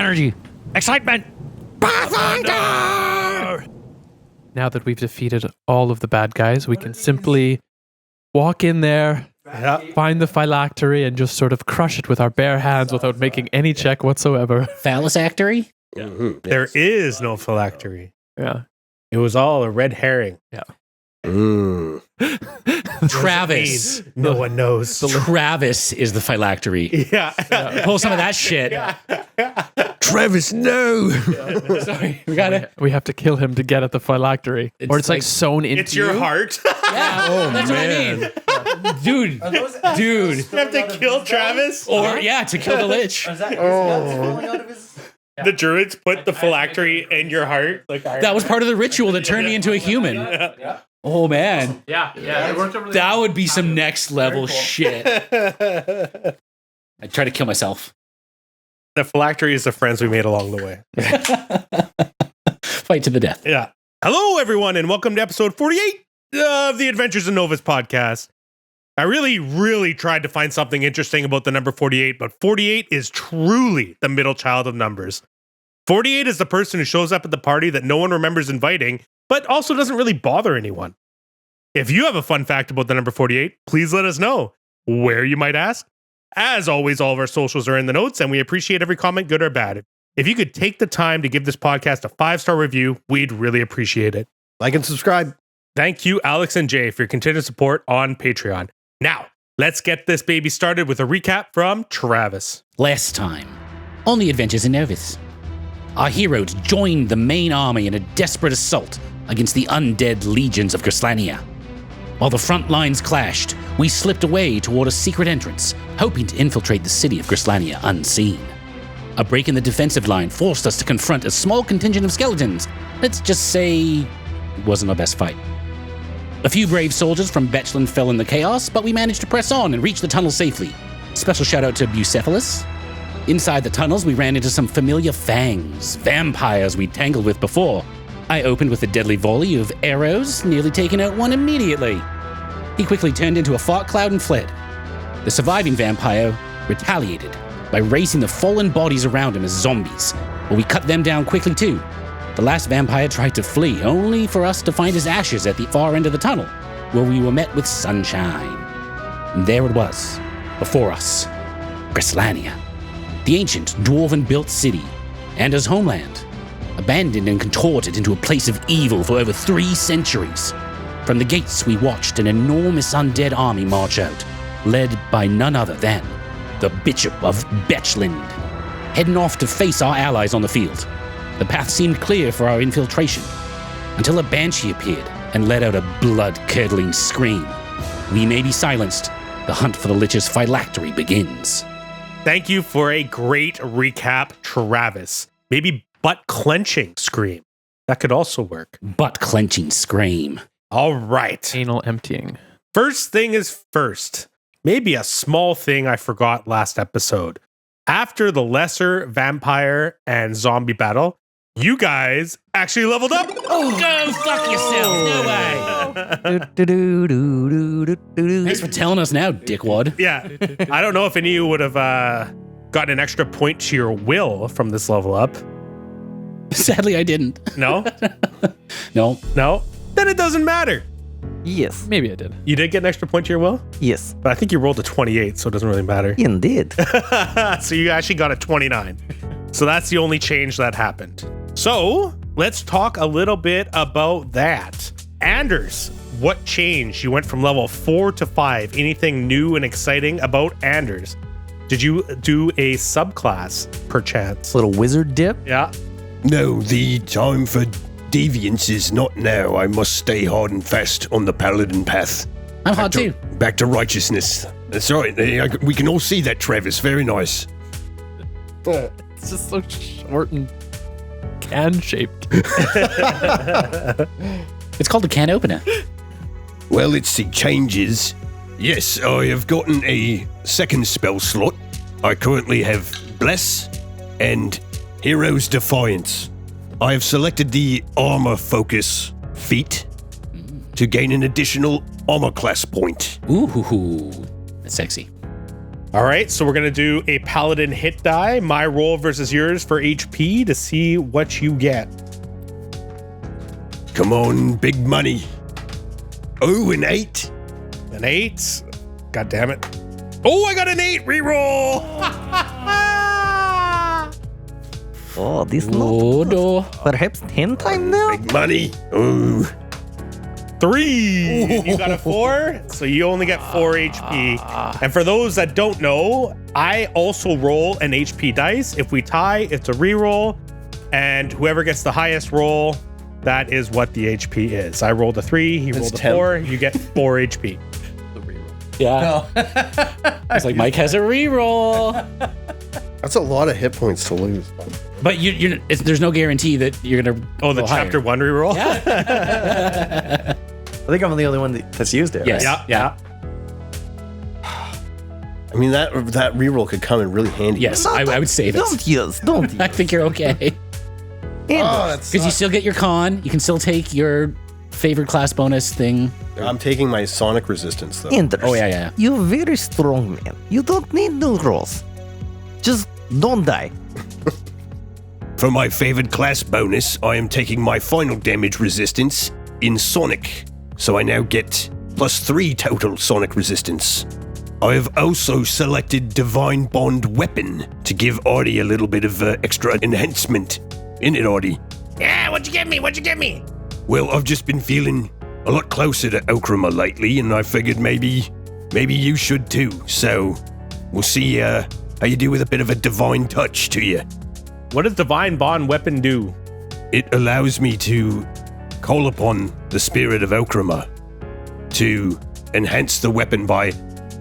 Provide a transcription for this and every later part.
Energy. Excitement. Pathfinder! Now that we've defeated all of the bad guys, we can simply walk in there, find the phylactery, and just sort of crush it with our bare hands without making any check whatsoever. Phallus-actory? There is no phylactery. Yeah. It was all a red herring. Yeah. Travis. No one knows. Travis is the phylactery. Yeah. Pull some of that shit. Travis, no. Sorry, we got it. We have to kill him to get at the phylactery. Or it's like sewn into It's your you. heart. Yeah, that's what I mean. Dude. You have to kill Travis? Or, to kill the lich. The druids put the phylactery in your heart. Like That was part of the ritual that turned me into a human. Oh, man. Yeah. It worked over That would be some next level shit. I'd try to kill myself. The phylactery is the friends we made along the way. Fight to the death. Yeah. Hello, everyone, and welcome to episode 48 of the Adventures in Novus podcast. I really tried to find something interesting about the number 48, but 48 is truly the middle child of numbers. 48 is the person who shows up at the party that no one remembers inviting, but also doesn't really bother anyone. If you have a fun fact about the number 48, please let us know. Where, you might ask? As always, all of our socials are in the notes, and we appreciate every comment, good or bad. If you could take the time to give this podcast a 5-star review, we'd really appreciate it. Like and subscribe. Thank you, Alex and Jay, for your continued support on Patreon. Now, let's get this baby started with a recap from Travis. Last time, on the Adventures in Novus, our heroes joined the main army in a desperate assault against the undead legions of Greslania. While the front lines clashed, we slipped away toward a secret entrance, hoping to infiltrate the city of Greslania unseen. A break in the defensive line forced us to confront a small contingent of skeletons. Let's just say it wasn't our best fight. A few brave soldiers from Betchland fell in the chaos, but we managed to press on and reach the tunnel safely. Special shout out to Bucephalus. Inside the tunnels, we ran into some familiar fangs, vampires we'd tangled with before. I opened with a deadly volley of arrows, nearly taking out one immediately. He quickly turned into a fart cloud and fled. The surviving vampire retaliated by raising the fallen bodies around him as zombies, but we cut them down quickly too. The last vampire tried to flee, only for us to find his ashes at the far end of the tunnel, where we were met with sunshine. And there it was, before us, Greslania, the ancient dwarven-built city, and his homeland, abandoned and contorted into a place of evil for over 3 centuries. From the gates, we watched an enormous undead army march out, led by none other than the Bishop of Betchland, heading off to face our allies on the field. The path seemed clear for our infiltration, until a banshee appeared and let out a blood-curdling scream. We may be silenced. The hunt for the Lich's phylactery begins. Thank you for a great recap, Travis. Maybe butt-clenching scream. That could also work. Butt-clenching scream. All right. Anal emptying. First thing is first. Maybe a small thing I forgot last episode. After the lesser vampire and zombie battle, you guys actually leveled up. Oh, go fuck yourself. No way. Thanks for telling us now, dickwad. Yeah. I don't know if any of you would have gotten an extra point to your will from this level up. Sadly, I didn't. No? No. No? Then it doesn't matter. Yes. Maybe I did. You did get an extra point to your will? Yes. But I think you rolled a 28, so it doesn't really matter. Indeed. So you actually got a 29. So that's the only change that happened. So let's talk a little bit about that. Anders, what changed? You went from level 4 to 5. Anything new and exciting about Anders? Did you do a subclass, perchance? Little wizard dip. Yeah. No, the time for deviance is not now. I must stay hard and fast on the paladin path. I'm hot too. Back to righteousness. That's right. We can all see that, Travis. Very nice. It's just so short and can-shaped. It's called a can opener. Well, let's see. Changes. Yes, I have gotten a second spell slot. I currently have Bless and Hero's Defiance. I have selected the Armor Focus feat to gain an additional armor class point. Ooh, that's sexy. All right, so we're going to do a paladin hit die, my roll versus yours for HP to see what you get. Come on, big money. Oh, an 8. An 8. God damn it. Oh, I got an 8. Reroll. Oh, this Oh, not no. perhaps 10 times now? Big money. Oh. 3. And you got a 4, so you only get 4 HP. And for those that don't know, I also roll an HP dice. If we tie, it's a reroll. And whoever gets the highest roll, that is what the HP is. I rolled a 3, he rolled a 10. 4, you get 4 HP. Yeah. It's like Mike has a reroll. That's a lot of hit points to lose. But there's no guarantee that you're going to. Oh, the chapter 1 reroll? Yeah. I think I'm the only one that's used it. Yes. Right? Yeah. I mean, that reroll could come in really handy. Yes, I would save it. Don't use, don't use. I think you're okay. Oh, that's. Because you still get your con. You can still take your favorite class bonus thing. I'm taking my sonic resistance though. Anders, Oh, yeah. you're very strong, man. You don't need new rolls. Just don't die. For my favorite class bonus, I am taking my final damage resistance in Sonic. So I now get +3 total Sonic resistance. I have also selected Divine Bond Weapon to give Artie a little bit of extra enhancement. In it, Artie? Yeah, what'd you get me? What'd you get me? Well, I've just been feeling a lot closer to Okrima lately, and I figured maybe you should too. So we'll see how you do with a bit of a divine touch to you. What does Divine Bond Weapon do? It allows me to call upon the spirit of Okrima to enhance the weapon by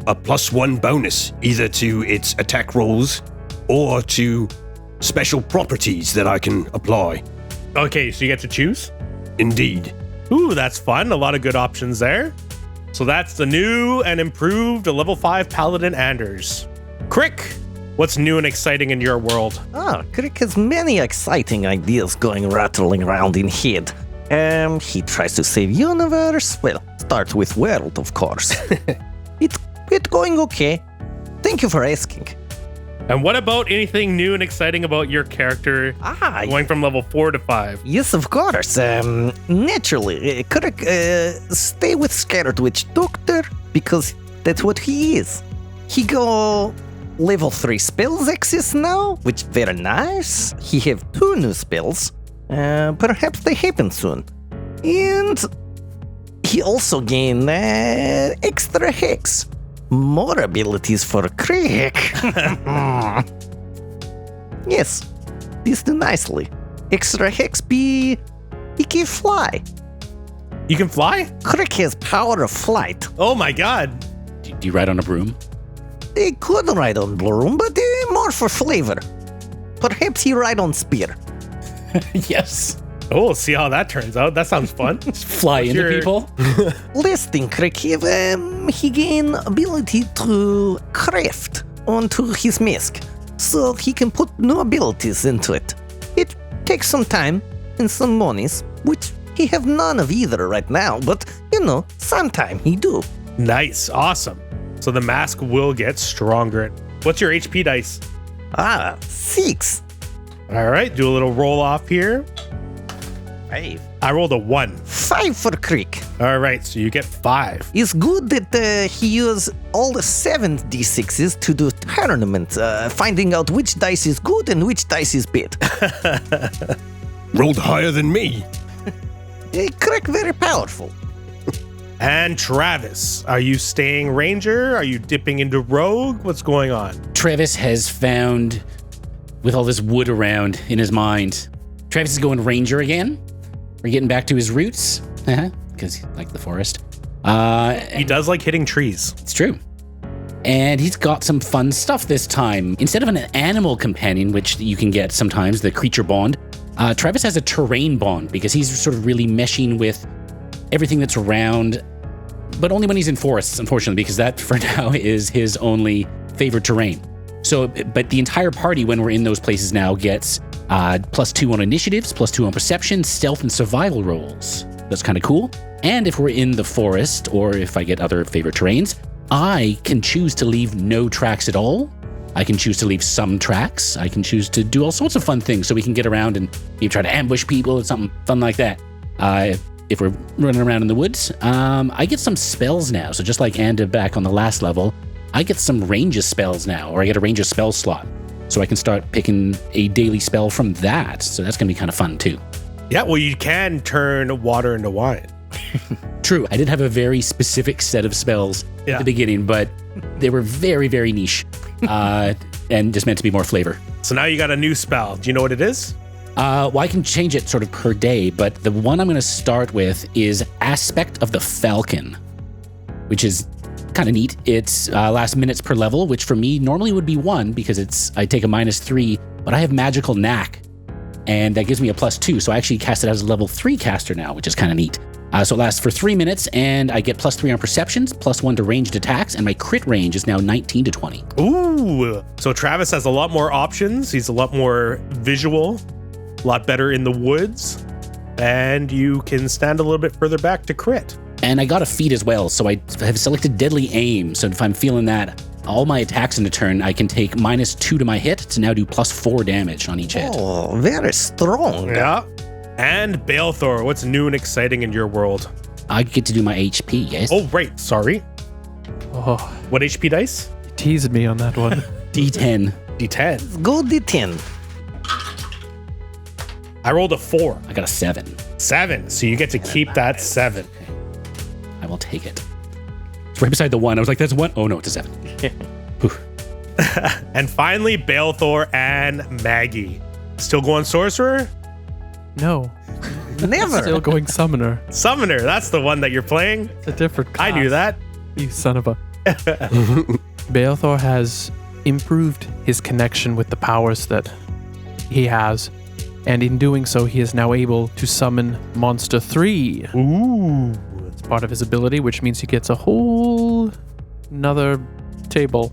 a +1 bonus, either to its attack rolls or to special properties that I can apply. Okay, so you get to choose? Indeed. Ooh, that's fun. A lot of good options there. So that's the new and improved level 5 Paladin Anders. Crick, what's new and exciting in your world? Crick has many exciting ideas rattling around in head. He tries to save universe. Well, start with world, of course. It's going okay. Thank you for asking. And what about anything new and exciting about your character going from level 4 to 5? Yes, of course. Naturally, Crick stay with Scared Witch Doctor because that's what he is. He go level 3 spells exist now, which very nice. He have 2 new spells. Perhaps they happen soon. And he also gain extra hex. More abilities for Crick. Yes, this do nicely. Extra hex he can fly. You can fly? Crick has power of flight. Oh my god. Do you ride on a broom? They could ride on broom, but more for flavor. Perhaps he ride on spear. Yes. Oh, we'll see how that turns out. That sounds fun. Fly into your- people. Last thing Crick have, he gain ability to craft onto his mask, so he can put new abilities into it. It takes some time and some monies, which he have none of either right now, but sometime he do. Nice. Awesome. So the mask will get stronger. What's your HP dice? 6. All right, do a little roll off here. 5. I rolled a 1. 5 for Crick. All right, so you get 5. It's good that he use all the 7 d6s to do tournament, finding out which dice is good and which dice is bad. Rolled higher than me. Crick very powerful. And Travis, are you staying ranger? Are you dipping into rogue? What's going on? Travis has found, with all this wood around in his mind, Travis is going ranger again. We're getting back to his roots, because he liked the forest. He does like hitting trees. It's true. And he's got some fun stuff this time. Instead of an animal companion, which you can get sometimes, the creature bond, Travis has a terrain bond because he's sort of really meshing with everything that's around, but only when he's in forests, unfortunately, because that for now is his only favorite terrain. So, but the entire party, when we're in those places now, gets +2 on initiatives, +2 on perception, stealth, and survival rolls. That's kind of cool. And if we're in the forest, or if I get other favorite terrains, I can choose to leave no tracks at all. I can choose to leave some tracks. I can choose to do all sorts of fun things so we can get around and maybe try to ambush people or something fun like that. If we're running around in the woods, I get some spells now. So just like Anda back on the last level, I get some ranges spells now, or I get a ranger spell slot. So I can start picking a daily spell from that. So that's going to be kind of fun too. Yeah, well, you can turn water into wine. True. I did have a very specific set of spells at the beginning, but they were very, very niche and just meant to be more flavor. So now you got a new spell. Do you know what it is? Well, I can change it sort of per day, but the one I'm going to start with is Aspect of the Falcon, which is kind of neat. It's lasts minutes per level, which for me normally would be 1 because I take a -3, but I have Magical Knack, and that gives me a +2. So I actually cast it as a level 3 caster now, which is kind of neat. So it lasts for 3 minutes, and I get +3 on perceptions, +1 to ranged attacks, and my crit range is now 19 to 20. Ooh. So Travis has a lot more options. He's a lot more visual, a lot better in the woods, and you can stand a little bit further back to crit. And I got a feat as well, so I have selected Deadly Aim. So if I'm feeling that, all my attacks in a turn, I can take -2 to my hit to now do +4 damage on each hit. Oh, very strong. Yeah. And Balethor, what's new and exciting in your world? I get to do my HP, yes? Oh, right. Sorry. Oh, What HP dice? you teased me on that one. D10. D10. Go D10. I rolled a 4. I got a 7. 7. So you get to keep that 7. I will take it. It's right beside the 1. I was like, that's 1. Oh, no, it's a 7. And finally, Balethor and Maggie. Still going Sorcerer? No, Never. still going Summoner. Summoner. That's the one that you're playing. It's a different class. I knew that. You son of a... Balethor has improved his connection with the powers that he has, and in doing so, he is now able to summon Monster 3. Ooh. It's part of his ability, which means he gets a whole another table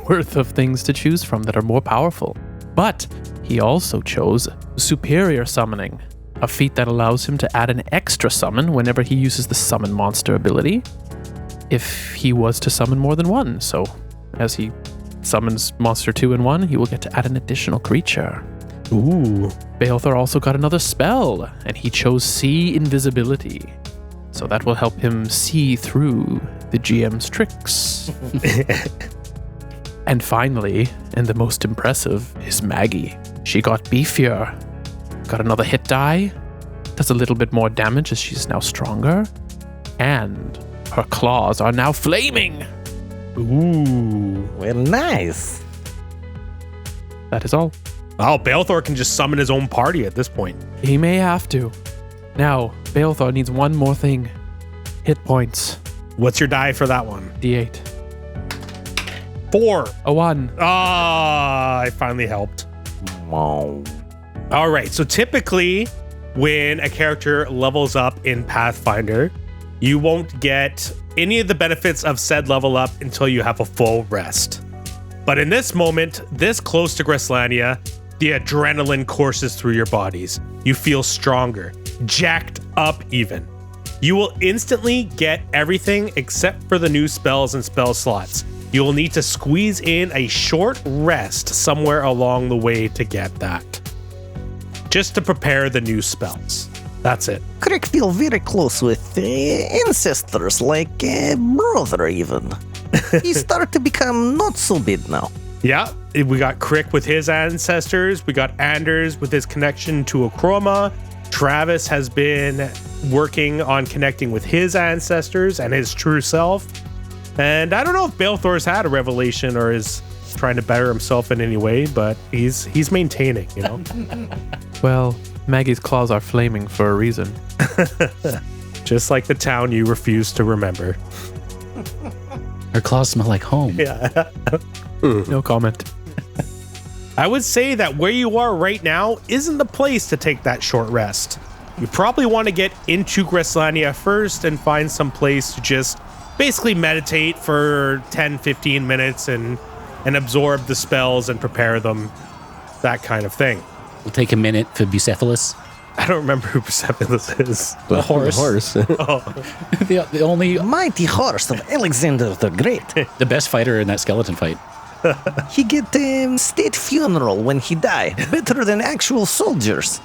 worth of things to choose from that are more powerful. But he also chose Superior Summoning, a feat that allows him to add an extra summon whenever he uses the Summon Monster ability, if he was to summon more than one. So as he summons Monster 2 in 1, he will get to add an additional creature. Ooh. Balethor also got another spell, and he chose See Invisibility. So that will help him see through the GM's tricks. And finally, and the most impressive, is Maggie. She got beefier, got another hit die, does a little bit more damage as she's now stronger, and her claws are now flaming. Ooh. Well, nice. That is all. Wow, Balethor can just summon his own party at this point. He may have to. Now, Balethor needs one more thing. Hit points. What's your die for that one? D8. 4. A 1. Ah, I finally helped. Wow. All right, so typically when a character levels up in Pathfinder, you won't get any of the benefits of said level up until you have a full rest. But in this moment, this close to Greslania, the adrenaline courses through your bodies. You feel stronger, jacked up even. You will instantly get everything except for the new spells and spell slots. You will need to squeeze in a short rest somewhere along the way to get that. Just to prepare the new spells. That's it. Crick feel very close with ancestors, like brother even. He started to become not so big now. Yeah, we got Crick with his ancestors. We got Anders with his connection to Akroma. Travis has been working on connecting with his ancestors and his true self. And I don't know if Balethor's had a revelation or is trying to better himself in any way, but he's maintaining, you know. Well, Maggie's claws are flaming for a reason. Just like the town you refuse to remember. Her claws smell like home. Yeah. No comment. I would say that where you are right now isn't the place to take that short rest. You probably want to get into Greslania first and find some place to just basically meditate for 10-15 minutes and absorb the spells and prepare them, that kind of thing. We'll take a minute for Bucephalus. I don't remember who Persepolis is. The horse. the only, Mighty horse of Alexander the Great. the best fighter in that skeleton fight. He get state funeral when he die. Better than actual soldiers.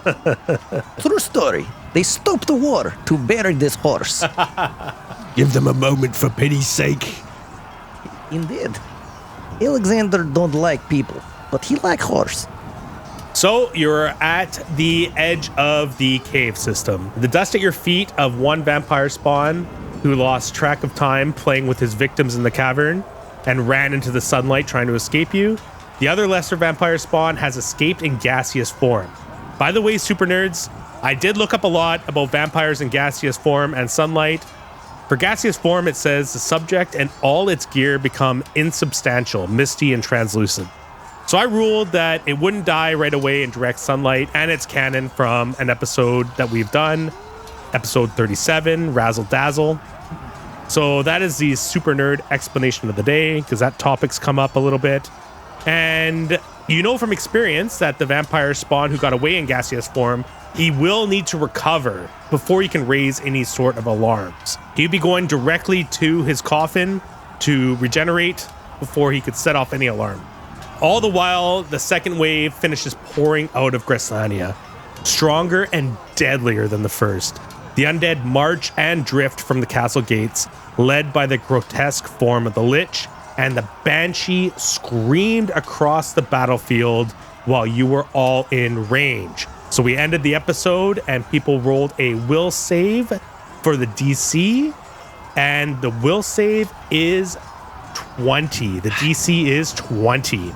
True story. They stopped the war to bury this horse. Give them a moment for pity's sake. Indeed. Alexander don't like people, but he like horse. So you're at the edge of the cave system. The dust at your feet of one vampire spawn who lost track of time playing with his victims in the cavern and ran into the sunlight trying to escape you. The other lesser vampire spawn has escaped in gaseous form. By the way, super nerds, I did look up a lot about vampires in gaseous form and sunlight. For gaseous form, it says the subject and all its gear become insubstantial, misty, and translucent. So I ruled that it wouldn't die right away in direct sunlight, and it's canon from an episode that we've done, episode 37, Razzle Dazzle. So that is the super nerd explanation of the day, because that topic's come up a little bit. And you know from experience that the vampire spawn who got away in gaseous form, he will need to recover before he can raise any sort of alarms. He'd be going directly to his coffin to regenerate before he could set off any alarm. All the while, the second wave finishes pouring out of Greslania, stronger and deadlier than the first. The undead march and drift from the castle gates, led by the grotesque form of the Lich, and the banshee screamed across the battlefield while you were all in range. So we ended the episode and people rolled a will save for the DC, and the will save is 20. The DC is 20.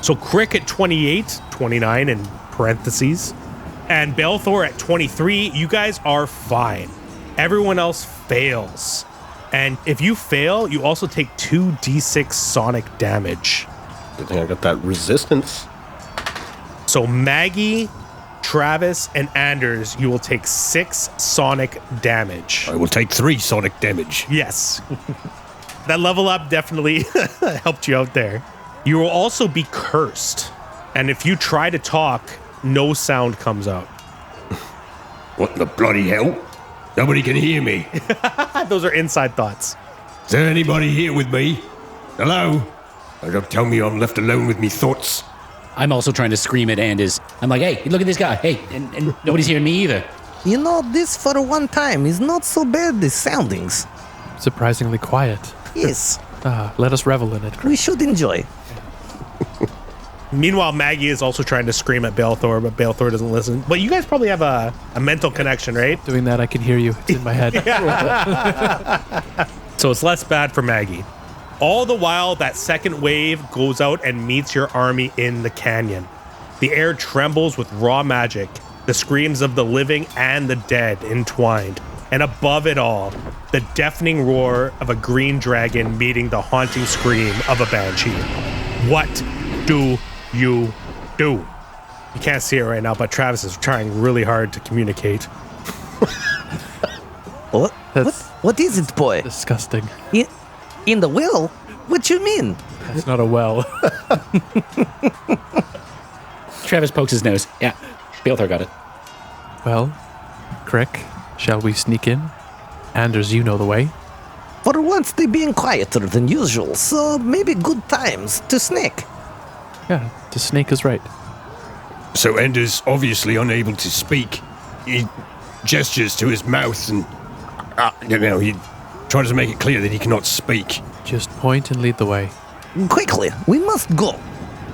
So Crick at 28, 29 in parentheses, and Belthor at 23. You guys are fine. Everyone else fails. And if you fail, you also take 2d6 sonic damage. Good thing I got that resistance. So Maggie, Travis, and Anders, you will take 6 sonic damage. I will take 3 sonic damage. Yes. That level up definitely helped you out there. You will also be cursed. And if you try to talk, no sound comes out. What the bloody hell? Nobody can hear me. Those are inside thoughts. Is there anybody here with me? Hello? Don't tell me I'm left alone with me thoughts. I'm also trying to scream at Anders. I'm like, hey, look at this guy. Hey, and nobody's hearing me either. You know, this for one time is not so bad, the soundings. Surprisingly quiet. Yes. Let us revel in it. We should enjoy. Meanwhile, Maggie is also trying to scream at Belthor, but Belthor doesn't listen. But you guys probably have a mental connection, right? Doing that, I can hear you. It's in my head. So it's less bad for Maggie. All the while, that second wave goes out and meets your army in the canyon. The air trembles with raw magic, the screams of the living and the dead entwined. And above it all, the deafening roar of a green dragon meeting the haunting scream of a banshee. What do you do? You can't see it right now, but Travis is trying really hard to communicate. What is it, boy? Disgusting. In the will? What you mean? It's not a well. Travis pokes his nose. Yeah, Belthor got it. Well, Crick, shall we sneak in? Anders, you know the way. For once, they being quieter than usual, so maybe good times to sneak. Yeah, the snake is right. So Ender's obviously unable to speak. He gestures to his mouth and, he tries to make it clear that he cannot speak. Just point and lead the way. Quickly, we must go.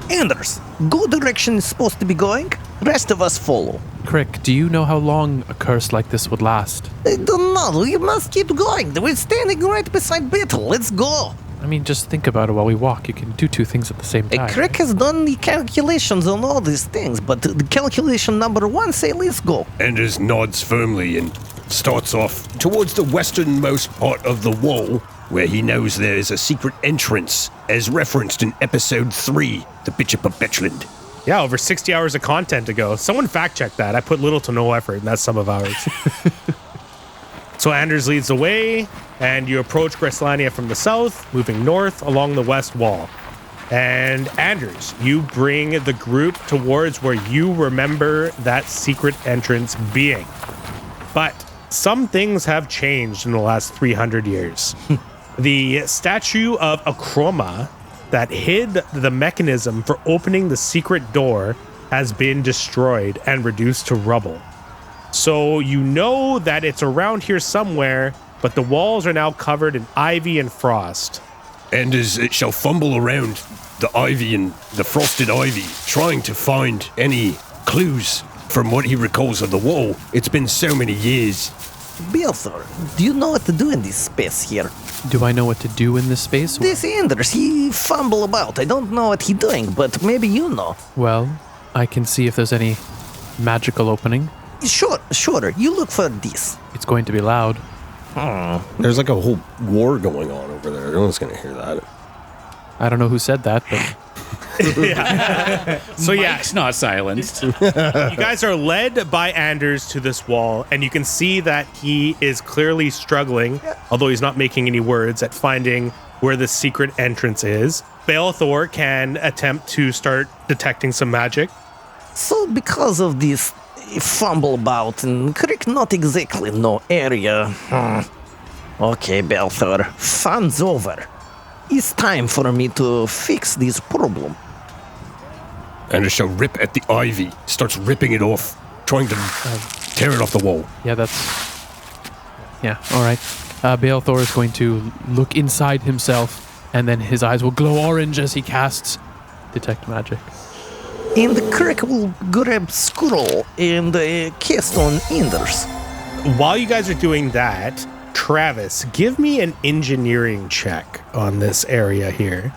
Anders, go direction is supposed to be going. Rest of us follow. Crick, do you know how long a curse like this would last? I don't know. We must keep going. We're standing right beside battle. Let's go. I mean, just think about it while we walk. You can do 2 things at the same time. Crick has done the calculations on all these things, but the calculation number 1 say let's go. Anders nods firmly and starts off towards the westernmost part of the wall, where he knows there is a secret entrance, as referenced in episode 3, the BigTProduction. Yeah, over 60 hours of content ago. Someone fact-checked that. I put little to no effort, and that's some of ours. So Anders leads the way, and you approach Greslania from the south, moving north along the west wall. And Anders, you bring the group towards where you remember that secret entrance being. But some things have changed in the last 300 years. The statue of Akroma that hid the mechanism for opening the secret door has been destroyed and reduced to rubble. So you know that it's around here somewhere, but the walls are now covered in ivy and frost. And as it shall fumble around the ivy and the frosted ivy, trying to find any clues from what he recalls of the wall. It's been so many years. Balthor, do you know what to do in this space here? Do I know what to do in this space? This Anders, he fumble about. I don't know what he doing, but maybe you know. Well, I can see if there's any magical opening. Sure. You look for this. It's going to be loud. There's like a whole war going on over there. No one's going to hear that. I don't know who said that, but So yeah, Mike's not silenced. you guys are led by Anders to this wall, and you can see that he is clearly struggling, although he's not making any words, at finding where the secret entrance is. Balthor can attempt to start detecting some magic. So because of this fumble about and correct not exactly no area. Okay, Balthor, fun's over. It's time for me to fix this problem. And it shall rip at the ivy, starts ripping it off, trying to tear it off the wall. yeah, all right. Balthor is going to look inside himself, and then his eyes will glow orange as he casts Detect Magic. And Crick will grab scroll and cast on Anders. While you guys are doing that, Travis, give me an engineering check on this area here.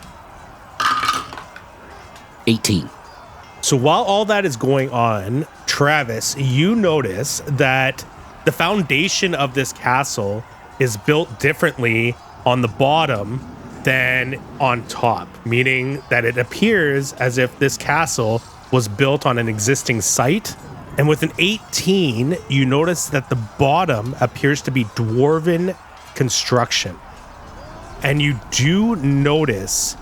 18. So while all that is going on, Travis, you notice that the foundation of this castle is built differently on the bottom than on top, meaning that it appears as if this castle was built on an existing site. And with an 18, you notice that the bottom appears to be dwarven construction. And you notice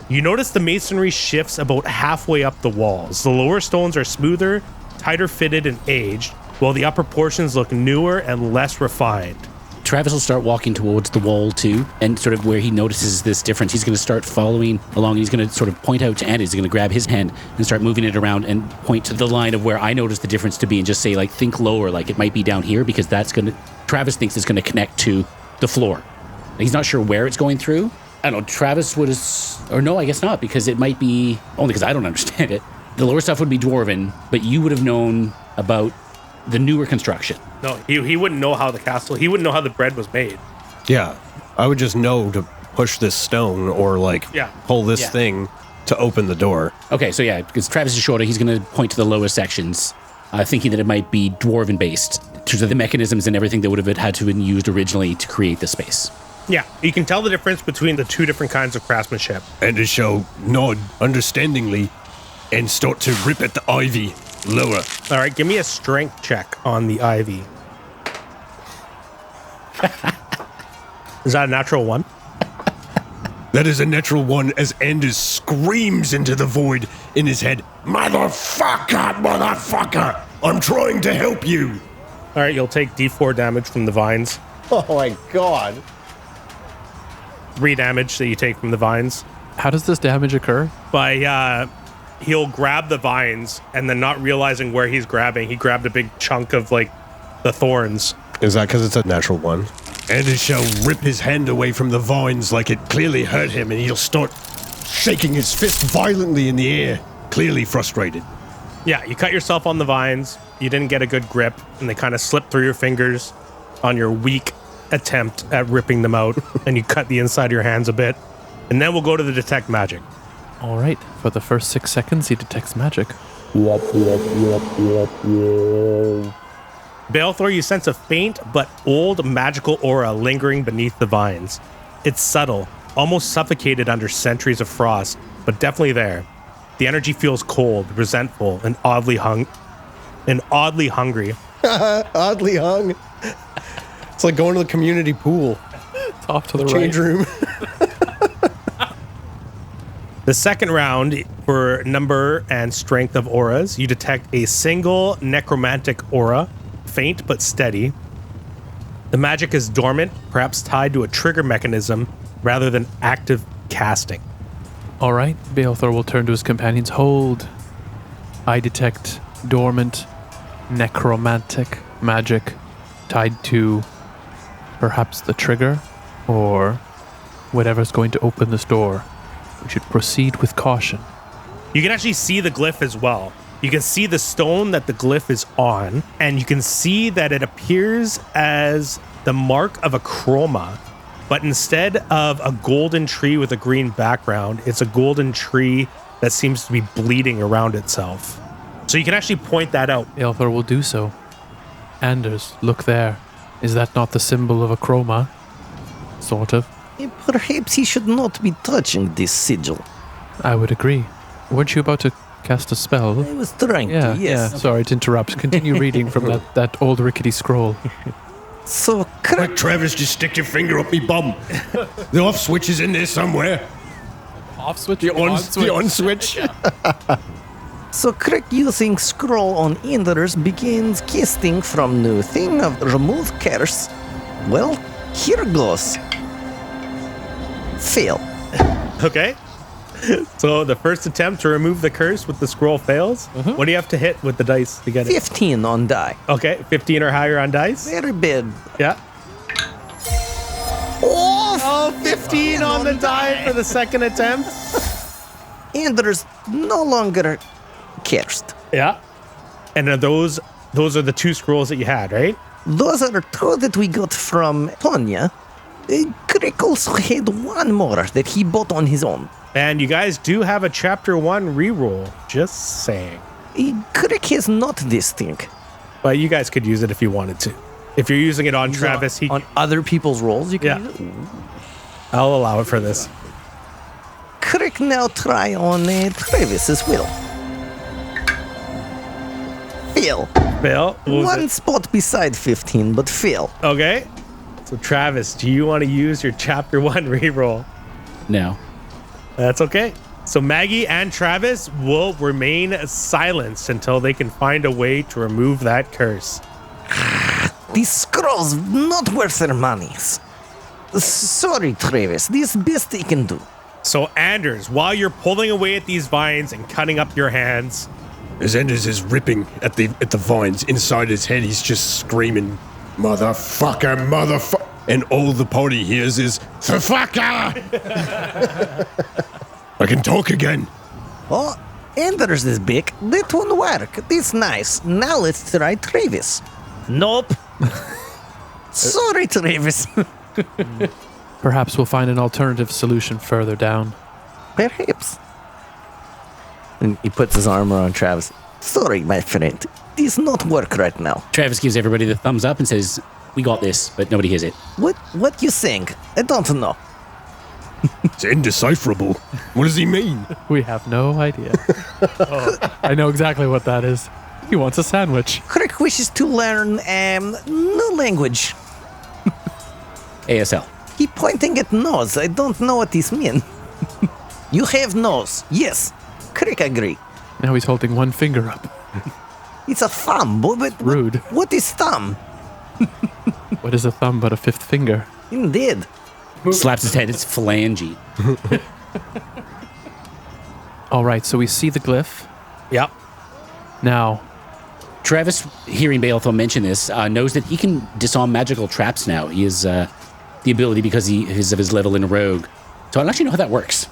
the masonry shifts about halfway up the walls. The lower stones are smoother, tighter fitted, and aged, while the upper portions look newer and less refined. Travis will start walking towards the wall too, and sort of where he notices this difference, he's going to start following along. He's going to sort of point out to Andy. He's going to grab his hand and start moving it around and point to the line of where I noticed the difference to be, and just say, like, think lower, like it might be down here, because Travis thinks it's going to connect to the floor. He's not sure where it's going through. I don't know. Travis would have, or no, I guess not, because it might be only because I don't understand it. The lower stuff would be dwarven, but you would have known about the newer construction. No, he wouldn't know how he wouldn't know how the bread was made. Yeah. I would just know to push this stone or pull this thing to open the door. Okay, so yeah, because Travis is shorter, he's going to point to the lower sections, thinking that it might be dwarven based, to the mechanisms and everything that would have had to have been used originally to create the space. Yeah, you can tell the difference between the two different kinds of craftsmanship. And it shall nod understandingly and start to rip at the ivy lower. All right, give me a strength check on the ivy. Is that a natural one? That is a natural one as Anders screams into the void in his head, Motherfucker! I'm trying to help you! All right, you'll take D4 damage from the vines. Oh my god. 3 damage that you take from the vines. How does this damage occur? By he'll grab the vines and then not realizing where he's grabbing, he grabbed a big chunk of like the thorns. Is that because it's a natural one? Anders shall rip his hand away from the vines like it clearly hurt him, and he'll start shaking his fist violently in the air, clearly frustrated. Yeah, you cut yourself on the vines, you didn't get a good grip, and they kind of slip through your fingers on your weak attempt at ripping them out, and you cut the inside of your hands a bit. And then we'll go to the detect magic. All right. For the first 6 seconds, he detects magic. Balthor, you sense a faint but old magical aura lingering beneath the vines. It's subtle, almost suffocated under centuries of frost, but definitely there. The energy feels cold, resentful, and oddly hungry. Oddly hung. It's like going to the community pool. It's off to the Change right. room. The second round, for number and strength of auras, you detect a single necromantic aura, faint but steady. The magic is dormant, perhaps tied to a trigger mechanism rather than active casting. All right, Beothor will turn to his companions. Hold. I detect dormant, necromantic magic tied to perhaps the trigger or whatever's going to open this door. We should proceed with caution. You can actually see the glyph as well. You can see the stone that the glyph is on, and you can see that it appears as the mark of a chroma, but instead of a golden tree with a green background, it's a golden tree that seems to be bleeding around itself. So you can actually point that out. Beothor will do so. Anders, look there. Is that not the symbol of a chroma? Sort of. Perhaps he should not be touching this sigil. I would agree. Weren't you about to cast a spell? I was trying to, yes. Yeah. Sorry to interrupt. Continue reading from that old rickety scroll. So, Quick, Travis, just stick your finger up me bum. The off switch is in there somewhere. Off switch? The on switch. So Crick using scroll on Enders begins casting from new thing of remove curse. Well, here goes. Fail. Okay. So the first attempt to remove the curse with the scroll fails. What do you have to hit with the dice to get it? 15 on die. Okay, 15 or higher on dice. Very bad. Yeah. Oh, 15 on the die for the second attempt. Enders no longer cursed. Yeah. And those are the two scrolls that you had, right? Those are two that we got from Tonya. Crick also had one more that he bought on his own. And you guys do have a chapter 1 reroll. Just saying. Crick has not this thing. But you guys could use it if you wanted to. If you're using it on Travis, on other people's rolls, you can Yeah. use it? I'll allow it for this. Crick now try on Travis as well. Fail. Fail. What was One it? spot beside 15, but fail. Okay. So Travis, do you want to use your chapter 1 reroll? No. That's okay. So Maggie and Travis will remain silenced until they can find a way to remove that curse. These scrolls not worth their monies. Sorry, Travis. This best they can do. So Anders, while you're pulling away at these vines and cutting up your hands, As Anders is ripping at the vines, inside his head he's just screaming, motherfucker. And all the party hears is, fucker! I can talk again. Oh, Anders is big. That won't work. This nice. Now let's try Travis. Nope. Sorry, Travis. Perhaps we'll find an alternative solution further down. Perhaps. And he puts his arm around Travis. Sorry, my friend. This not work right now. Travis gives everybody the thumbs up and says, "We got this," but nobody hears it. What you think? I don't know. It's indecipherable. What does he mean? We have no idea. I know exactly what that is. He wants a sandwich. Crick wishes to learn new language. ASL. He pointing at nose. I don't know what this mean. You have nose. Yes. Crick agree. Now he's holding one finger up. It's a thumb, but Rude. What is thumb? What is a thumb but a fifth finger? Indeed. Slaps his head. It's phalange. All right, so we see the glyph. yep. Now, Travis, hearing Beothor mention this, knows that he can disarm magical traps now. He has the ability because he is of his level in Rogue. So I'll let you know how that works.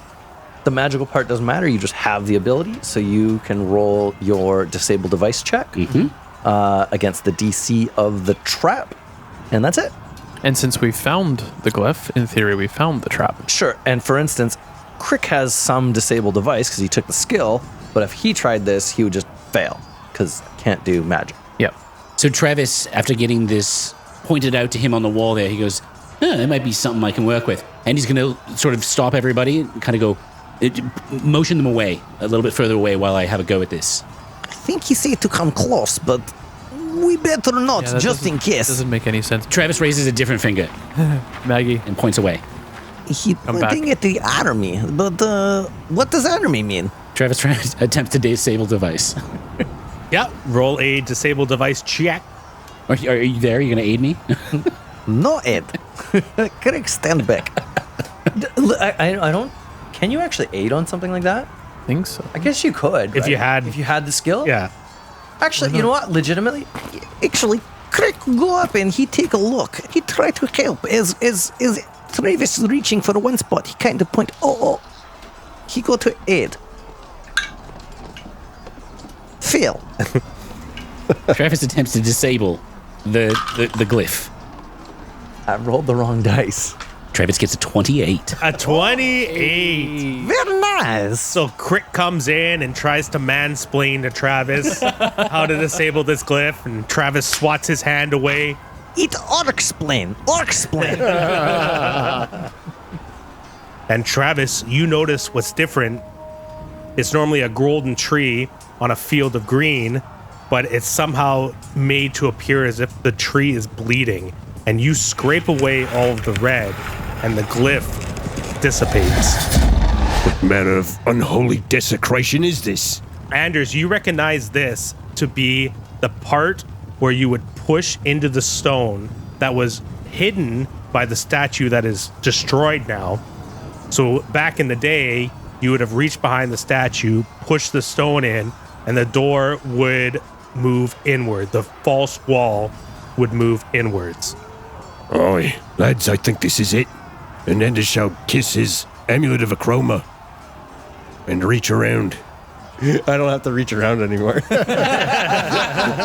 The magical part doesn't matter. You just have the ability, so you can roll your disable device check against the DC of the trap, and that's it. and since we found the glyph, in theory we found the trap. Sure. And for instance, Crick has some disable device because he took the skill, but if he tried this, he would just fail because can't do magic. Yep. So Travis, after getting this pointed out to him on the wall there, he goes, that might be something I can work with. And he's going to sort of stop everybody and kind of go, motion them away, a little bit further away while I have a go at this. I think he said to come close, but we better not, Yeah, that just in case. Doesn't make any sense. Travis raises a different finger Maggie, and points away. He back. pointing at the army, but what does army mean? Travis attempts to disable device. Yeah, roll a disable device check. Are you there? Are you going to aid me? No, Ed. Correct, stand back. I don't. Can you actually aid on something like that? I think so. I guess you could. If you right? had- if you had the skill. Yeah. Actually, you know what? Legitimately, Actually, Craig go up and he take a look. He try to help as Travis is reaching for one spot. He kind of point. Oh. He go to Ed. Fail. Travis attempts to disable the glyph. I rolled the wrong dice. Travis gets a 28. A 28. Very nice. So Crick comes in and tries to mansplain to Travis how to disable this glyph, and Travis swats his hand away. It Orcsplain. And Travis, you notice what's different. It's normally a golden tree on a field of green, but it's somehow made to appear as if the tree is bleeding. And you scrape away all of the red, and the glyph dissipates. What manner of unholy desecration is this? Anders, you recognize this to be the part where you would push into the stone that was hidden by the statue that is destroyed now. So back in the day, you would have reached behind the statue, pushed the stone in, and the door would move inward. The false wall would move inwards. Aye, lads, I think this is it. And Ender shall kiss his amulet of Acroma and reach around. I don't have to reach around anymore.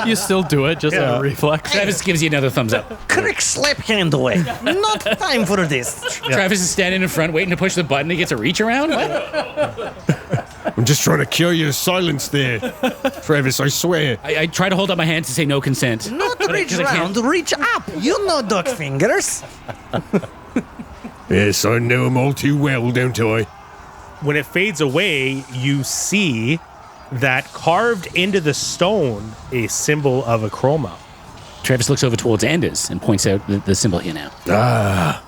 You still do it, just a reflex. Travis gives you another thumbs up. Correct, slap hand away. Not time for this. Travis is standing in front, waiting to push the button. He gets a reach around? What? I'm just trying to cure your silence there. Travis, I swear. I try to hold up my hands to say no consent. Not But reach 'cause I can't. round, reach up. You know duck fingers. Yes, I know him all too well, don't I? When it fades away, you see that carved into the stone a symbol of Acroma. Travis looks over towards Anders and points out the symbol here now. Ah,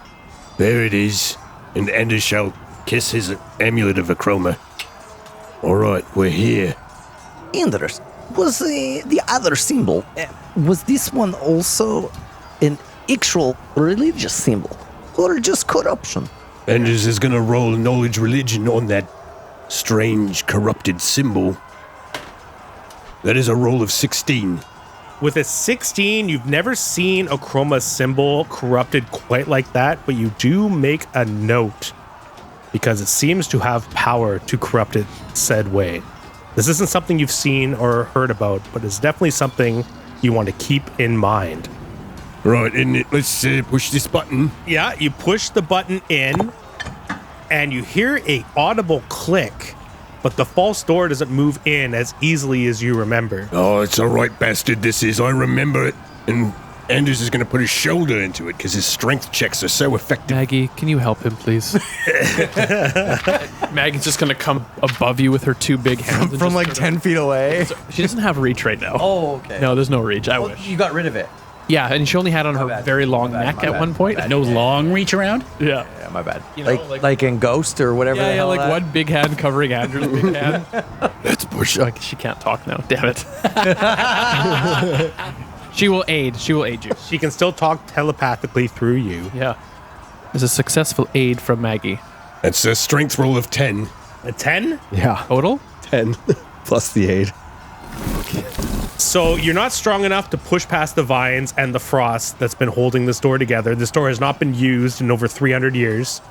there it is. And Ender shall kiss his amulet of Acroma. All right, we're here. Anders, was the other symbol, was this one also an actual religious symbol? Or just corruption? Anders is gonna roll knowledge religion on that strange corrupted symbol. That is a roll of 16. With a 16, you've never seen Acroma's symbol corrupted quite like that, but you do make a note because it seems to have power to corrupt it said way. This isn't something you've seen or heard about, but it's definitely something you want to keep in mind. Right, let's push this button. Yeah, you push the button in, and you hear a audible click, but the false door doesn't move in as easily as you remember. Oh, it's all right, bastard, this is. I remember it. And Anders is going to put his shoulder into it because his strength checks are so effective. Maggie, can you help him, please? Maggie's just gonna come above you with her two big hands. and From just like sort 10 feet away. of- She doesn't have reach right now. Oh, okay. No, there's no reach. I Oh, wish. you got rid of it. Yeah, and she only had on her bad. very long My bad, neck my at bad, one point. my bad. No long reach around? Yeah. Yeah, my bad. You know, like in Ghost or whatever. the Yeah, hell like that- one big hand covering Andrew's big hand. Let's push. Like, she can't talk now. Damn it. She will aid. She will aid you. She can still talk telepathically through you. Yeah. There's a successful aid from Maggie. That's a strength roll of 10. A 10? Yeah, Total? 10 plus the 8. So you're not strong enough to push past the vines and the frost that's been holding this door together. This door has not been used in over 300 years.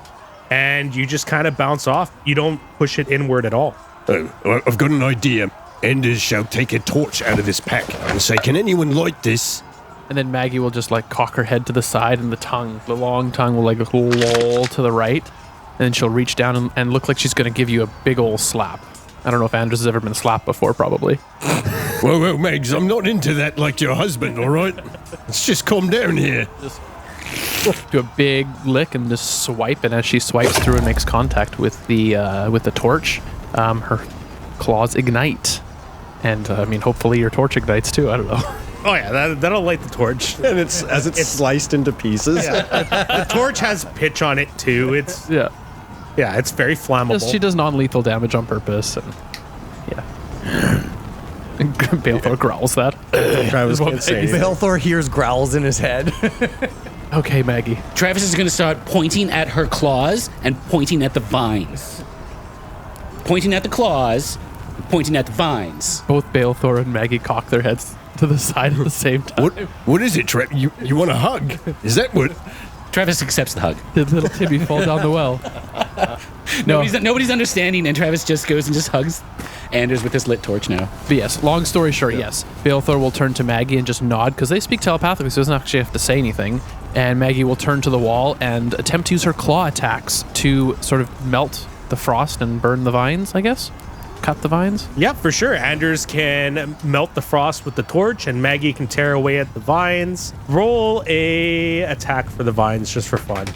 And you just kind of bounce off. You don't push it inward at all. Oh, I've got an idea. Enders shall take a torch out of his pack and say, can anyone light this? And then Maggie will just like cock her head to the side, and the long tongue will like loll to the right. And then she'll reach down and look like she's going to give you a big old slap. I don't know if Anders has ever been slapped before, probably. Whoa, Megs, I'm not into that like your husband, all right? Let's just calm down here. Do a big lick and just swipe, and as she swipes through and makes contact with the torch, her claws ignite. And I mean, hopefully your torch ignites too. I don't know. Oh yeah, that'll light the torch. And it's sliced into pieces. The torch has pitch on it too. It's it's very flammable. She does non-lethal damage on purpose, and and Balethor growls that. Travis can't say anything. Balethor hears growls in his head. Okay, Maggie. Travis is going to start pointing at her claws and pointing at the vines. Pointing at the claws, pointing at the vines. Both Balethor and Maggie cock their heads to the side at the same time. What is it, Trev? You want a hug? Is that what? Travis accepts the hug. Did little Timmy fall down the well? No. Nobody's understanding, and Travis just goes and just hugs Anders with his lit torch now. But yes, long story short, yes. Balethor will turn to Maggie and just nod, because they speak telepathically, so he doesn't actually have to say anything. And Maggie will turn to the wall and attempt to use her claw attacks to sort of melt the frost and burn the vines, I guess? Cut the vines? Yeah, for sure. Anders can melt the frost with the torch, and Maggie can tear away at the vines. Roll a attack for the vines just for fun.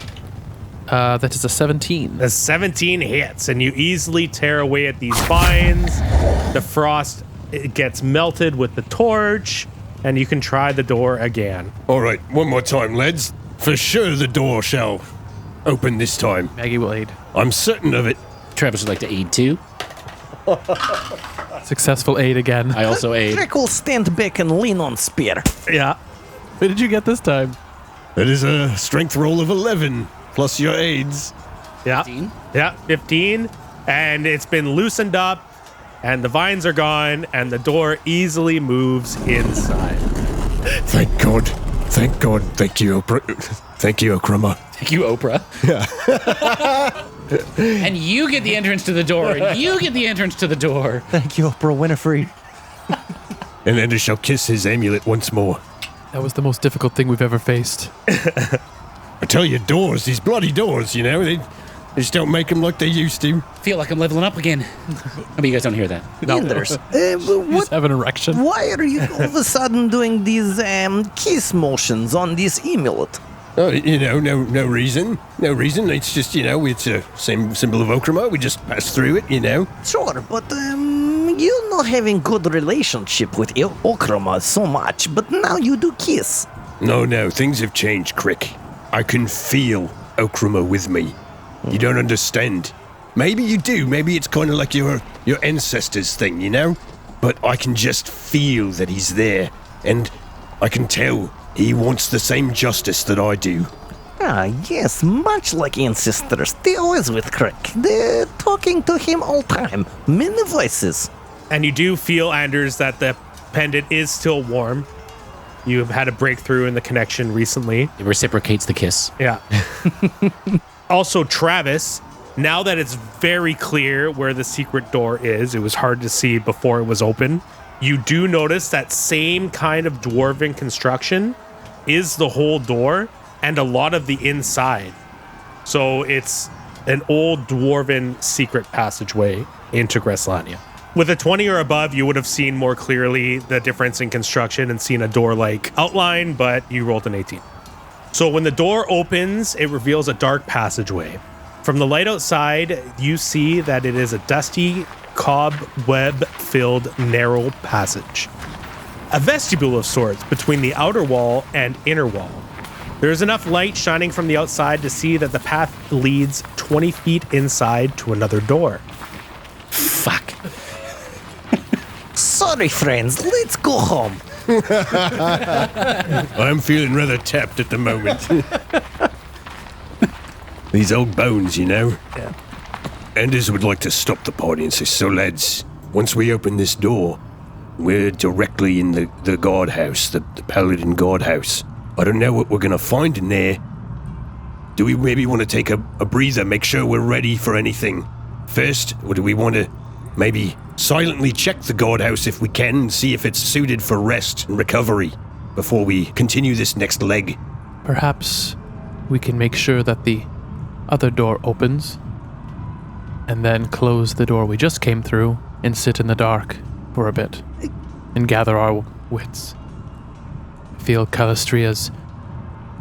That is a 17. The 17 hits, and you easily tear away at these vines. The frost gets melted with the torch, and you can try the door again. All right, one more time, lads. For sure the door shall open this time. Maggie will aid. I'm certain of it. Travis would like to aid too. Successful aid again. I also aid. Crick will stand back and lean on spear. Yeah. What did you get this time? That is a strength roll of 11, plus your aids. Yeah. 15? Yeah, 15. And it's been loosened up, and the vines are gone, and the door easily moves inside. Thank God. Thank God. Thank you, Oprah. Thank you, Okrama. Thank you, Oprah. Yeah. And you get the entrance to the door, and you get the entrance to the door. Thank you, Oprah Winfrey. And Ender shall kiss his amulet once more. That was the most difficult thing we've ever faced. I tell you, doors, these bloody doors, you know, they just don't make them like they used to. Feel like I'm leveling up again. I mean, you guys don't hear that. Anders, Just have an erection. why are you all of a sudden doing these kiss motions on this amulet? Oh, you know, no reason. No reason. It's just, you know, it's a same symbol of Okrama. We just pass through it, you know. Sure, but you not having good relationship with Okrama so much, but now you do kiss. No, things have changed, Crick. I can feel Okrama with me. You don't understand. Maybe you do. Maybe it's kind of like your ancestors thing, you know? But I can just feel that he's there, and I can tell he wants the same justice that I do. Ah, yes, much like ancestors. They always with Crick. They're talking to him all time. Many voices. And you do feel, Anders, that the pendant is still warm. You have had a breakthrough in the connection recently. It reciprocates the kiss. Yeah. Also, Travis, now that it's very clear where the secret door is, it was hard to see before it was open. You do notice that same kind of dwarven construction is the whole door and a lot of the inside. So it's an old dwarven secret passageway into Greslania. With a 20 or above, you would have seen more clearly the difference in construction and seen a door-like outline, but you rolled an 18. So when the door opens, it reveals a dark passageway. From the light outside, you see that it is a dusty, cobweb-filled, narrow passage. A vestibule of sorts between the outer wall and inner wall. There is enough light shining from the outside to see that the path leads 20 feet inside to another door. Fuck. Sorry, friends, let's go home. I'm feeling rather tapped at the moment. These old bones, you know? Yeah. Anders would like to stop the party and say, so lads, once we open this door, we're directly in the guardhouse, the paladin guardhouse. I don't know what we're going to find in there. Do we maybe want to take a breather, make sure we're ready for anything first? Or do we want to maybe silently check the guardhouse if we can and see if it's suited for rest and recovery before we continue this next leg? Perhaps we can make sure that the other door opens and then close the door we just came through and sit in the dark for a bit and gather our wits. I feel Calistria's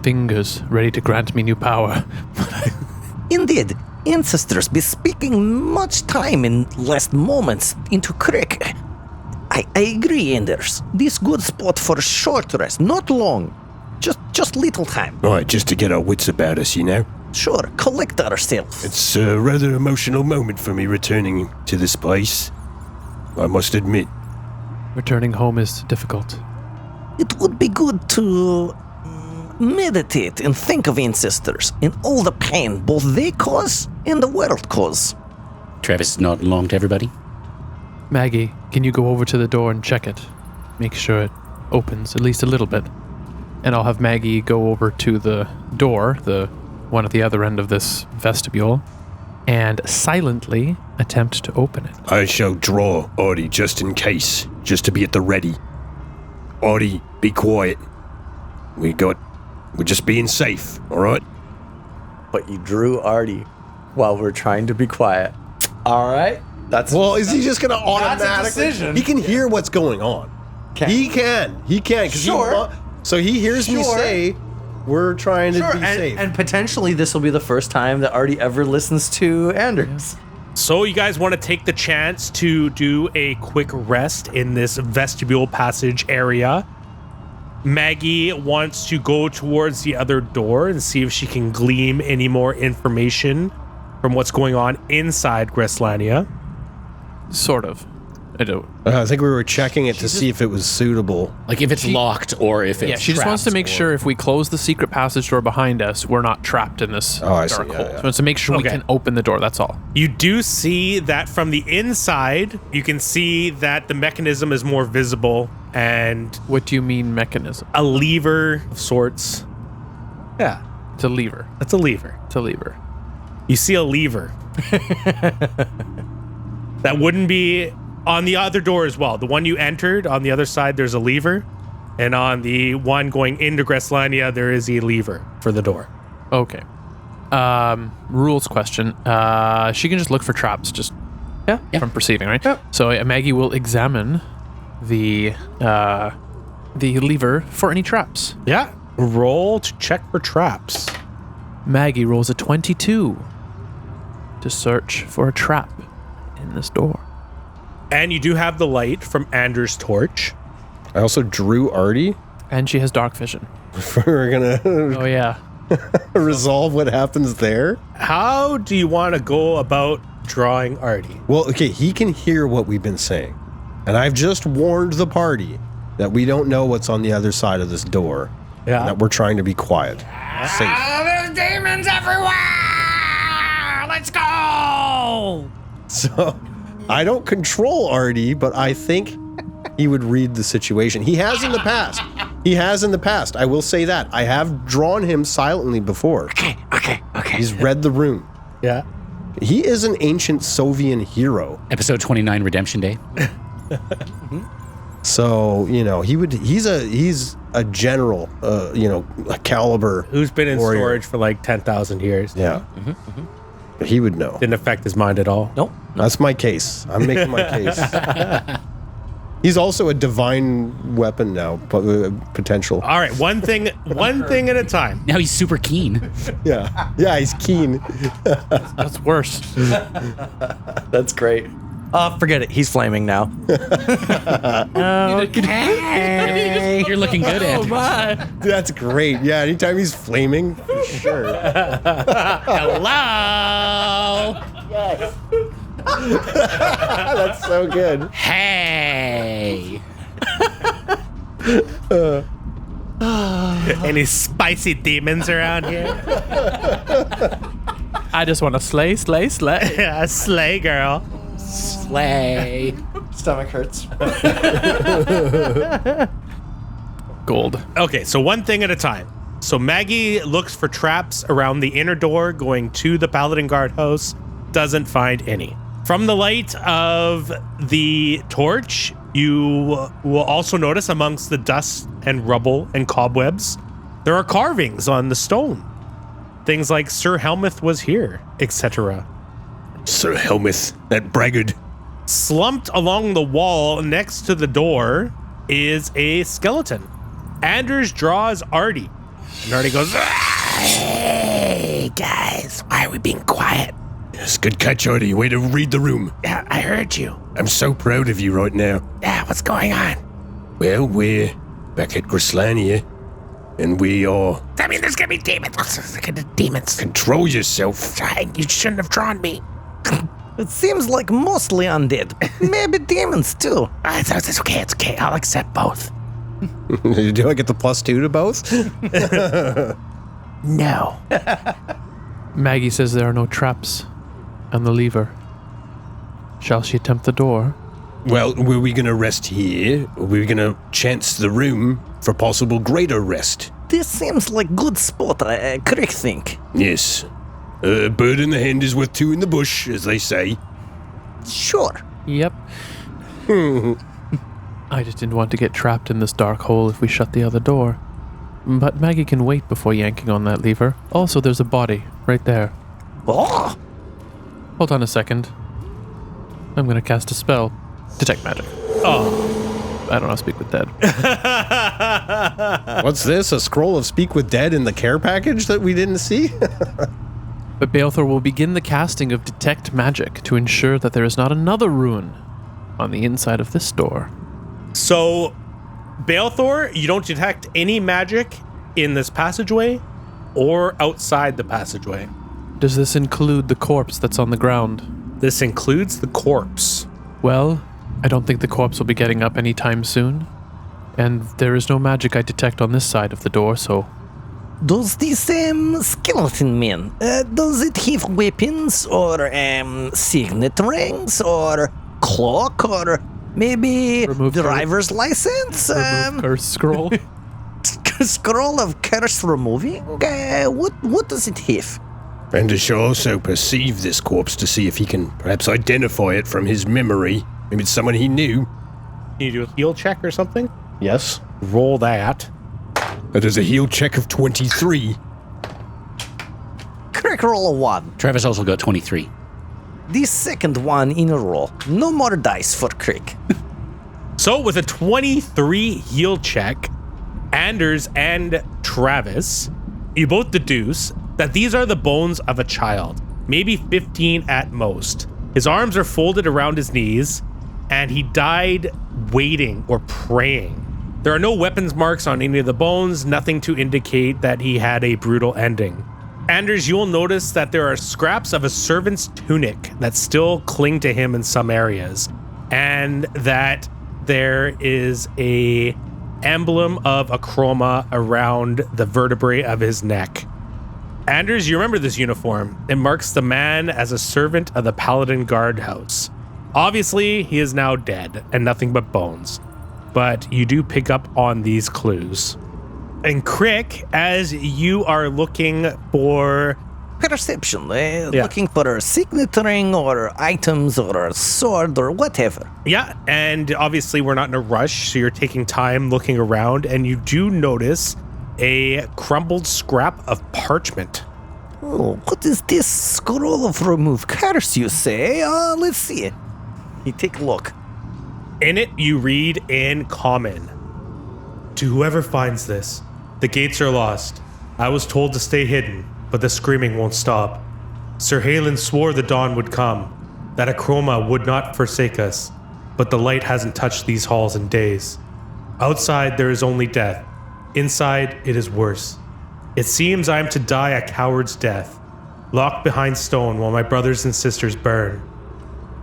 fingers ready to grant me new power. Indeed, ancestors be speaking much time in last moments into Crick. I agree, Anders. This good spot for a short rest, not long. Just little time. Right, just to get our wits about us, you know? Sure, collect ourselves. It's a rather emotional moment for me returning to this place, I must admit. Returning home is difficult. It would be good to meditate and think of ancestors and all the pain both they cause and the world cause. Travis nodded along to everybody. Maggie, can you go over to the door and check it? Make sure it opens at least a little bit. And I'll have Maggie go over to the door, the one at the other end of this vestibule, and silently attempt to open it. I shall draw Artie just in case, just to be at the ready. Artie, be quiet. We're just being safe, all right? But you drew Artie while we're trying to be quiet. All right. Well, is he just going to automatically? decision. He can hear what's going on. He can. 'Cause Sure. So he hears me Sure. say, we're trying to be safe. And potentially this will be the first time that Artie ever listens to Anders. So you guys want to take the chance to do a quick rest in this vestibule passage area. Maggie wants to go towards the other door and see if she can glean any more information from what's going on inside Greslania. Sort of. I don't. I think we were checking it to see if it was suitable. Like if it's locked or if it's Yeah, she just wants to make sure if we close the secret passage door behind us, we're not trapped in this I see, dark yeah, hole. yeah. She wants to make sure we Okay. can open the door, that's all. You do see that from the inside, you can see that the mechanism is more visible and What do you mean mechanism? a lever of sorts. Yeah, It's a lever. that's a lever. It's a lever. You see a lever. That wouldn't be on the other door as well. The one you entered, on the other side, there's a lever. And on the one going into Greslania, there is a lever for the door. Okay. Rules question. She can just look for traps, just from perceiving, right? Yeah. So Maggie will examine the lever for any traps. Yeah. Roll to check for traps. Maggie rolls a 22 to search for a trap in this door. And you do have the light from Anders' torch. I also drew Artie. And she has dark vision. We're going to Oh, yeah. resolve what happens there. How do you want to go about drawing Artie? Well, okay, he can hear what we've been saying. And I've just warned the party that we don't know what's on the other side of this door. Yeah. And that we're trying to be quiet. Safe. There's demons everywhere! Let's go! So I don't control Artie, but I think he would read the situation. He has in the past. I will say that. I have drawn him silently before. Okay. He's read the room. Yeah. He is an ancient Soviet hero. Episode 29, Redemption Day. So, he's a general, a caliber. Who's been in warrior. storage for like 10,000 years. Yeah. But he would know. Didn't affect his mind at all. Nope. That's my case. I'm making my case. He's also a divine weapon now, potential. All right, one thing at a time. Now he's super keen. Yeah, he's keen. That's worse. That's great. Forget it. He's flaming now. You're looking good, Andrew. That's great. Yeah, anytime he's flaming, for sure. Hello! That's so good. Hey! Any spicy demons around here? I just want to slay. Yeah, slay girl. Slay. Stomach hurts. Gold. Okay, so one thing at a time. So Maggie looks for traps around the inner door going to the Paladin Guardhouse. Doesn't find any. From the light of the torch, you will also notice amongst the dust and rubble and cobwebs, there are carvings on the stone. Things like Sir Helmuth was here, etc. Sir Helmuth, that braggart. Slumped along the wall next to the door is a skeleton. Anders draws Artie. And Artie goes, Hey guys, why are we being quiet? Yes, good catch, Artie. Way to read the room. Yeah, I heard you. I'm so proud of you right now. Yeah, what's going on? Well, we're back at Greslania, and we are... I mean, there's gonna be demons. Look at the demons. Control yourself. You shouldn't have drawn me. It seems like mostly undead. Maybe demons too. It's okay, it's okay. I'll accept both. Do I get the +2 to both? No. Maggie says there are no traps on the lever. Shall she attempt the door? Well, were we going to rest here, or were we going to chance the room for possible greater rest? This seems like good spot, I correct think. Yes. A bird in the hand is worth two in the bush, as they say. Sure. Yep. I just didn't want to get trapped in this dark hole if we shut the other door. But Maggie can wait before yanking on that lever. Also, there's a body right there. Oh, Hold on a second. I'm going to cast a spell. Detect magic. Oh. I don't know how to speak with dead. What's this? A scroll of Speak with Dead in the care package that we didn't see? But Balthor will begin the casting of Detect Magic to ensure that there is not another rune on the inside of this door. So, Balthor, you don't detect any magic in this passageway or outside the passageway. Does this include the corpse that's on the ground? This includes the corpse. Well, I don't think the corpse will be getting up anytime soon. And there is no magic I detect on this side of the door, so... does this skeleton man, does it have weapons or signet rings or clock or maybe Remove driver's license? Remove curse scroll. Scroll of curse removing? What does it have? Bender shall also perceive this corpse to see if he can perhaps identify it from his memory. Maybe it's someone he knew. Can you do a heal check or something? Yes. Roll that. That is a heal check of 23. Crack roll a 1. Travis also got 23. The second one in a row. No more dice for Crick. So, with a 23 heal check, Anders and Travis, you both deduce that these are the bones of a child, maybe 15 at most. His arms are folded around his knees, and he died waiting or praying. There are no weapons marks on any of the bones, nothing to indicate that he had a brutal ending. Anders, you'll notice that there are scraps of a servant's tunic that still cling to him in some areas, and that there is a emblem of a chroma around the vertebrae of his neck. Anders, you remember this uniform. It marks the man as a servant of the Paladin Guardhouse. Obviously, he is now dead and nothing but bones, but you do pick up on these clues. And Crick, as you are looking for... Perception, looking for a signet ring or items or a sword or whatever. Yeah, and obviously we're not in a rush, so you're taking time looking around, and you do notice a crumbled scrap of parchment. Oh, what is this scroll of remove curse, you say? Let's see. You take a look. In it, you read in common. To whoever finds this, the gates are lost. I was told to stay hidden, but the screaming won't stop. Sir Halen swore the dawn would come, that a chroma would not forsake us, but the light hasn't touched these halls in days. Outside, there is only death. Inside, it is worse. It seems I am to die a coward's death, locked behind stone while my brothers and sisters burn.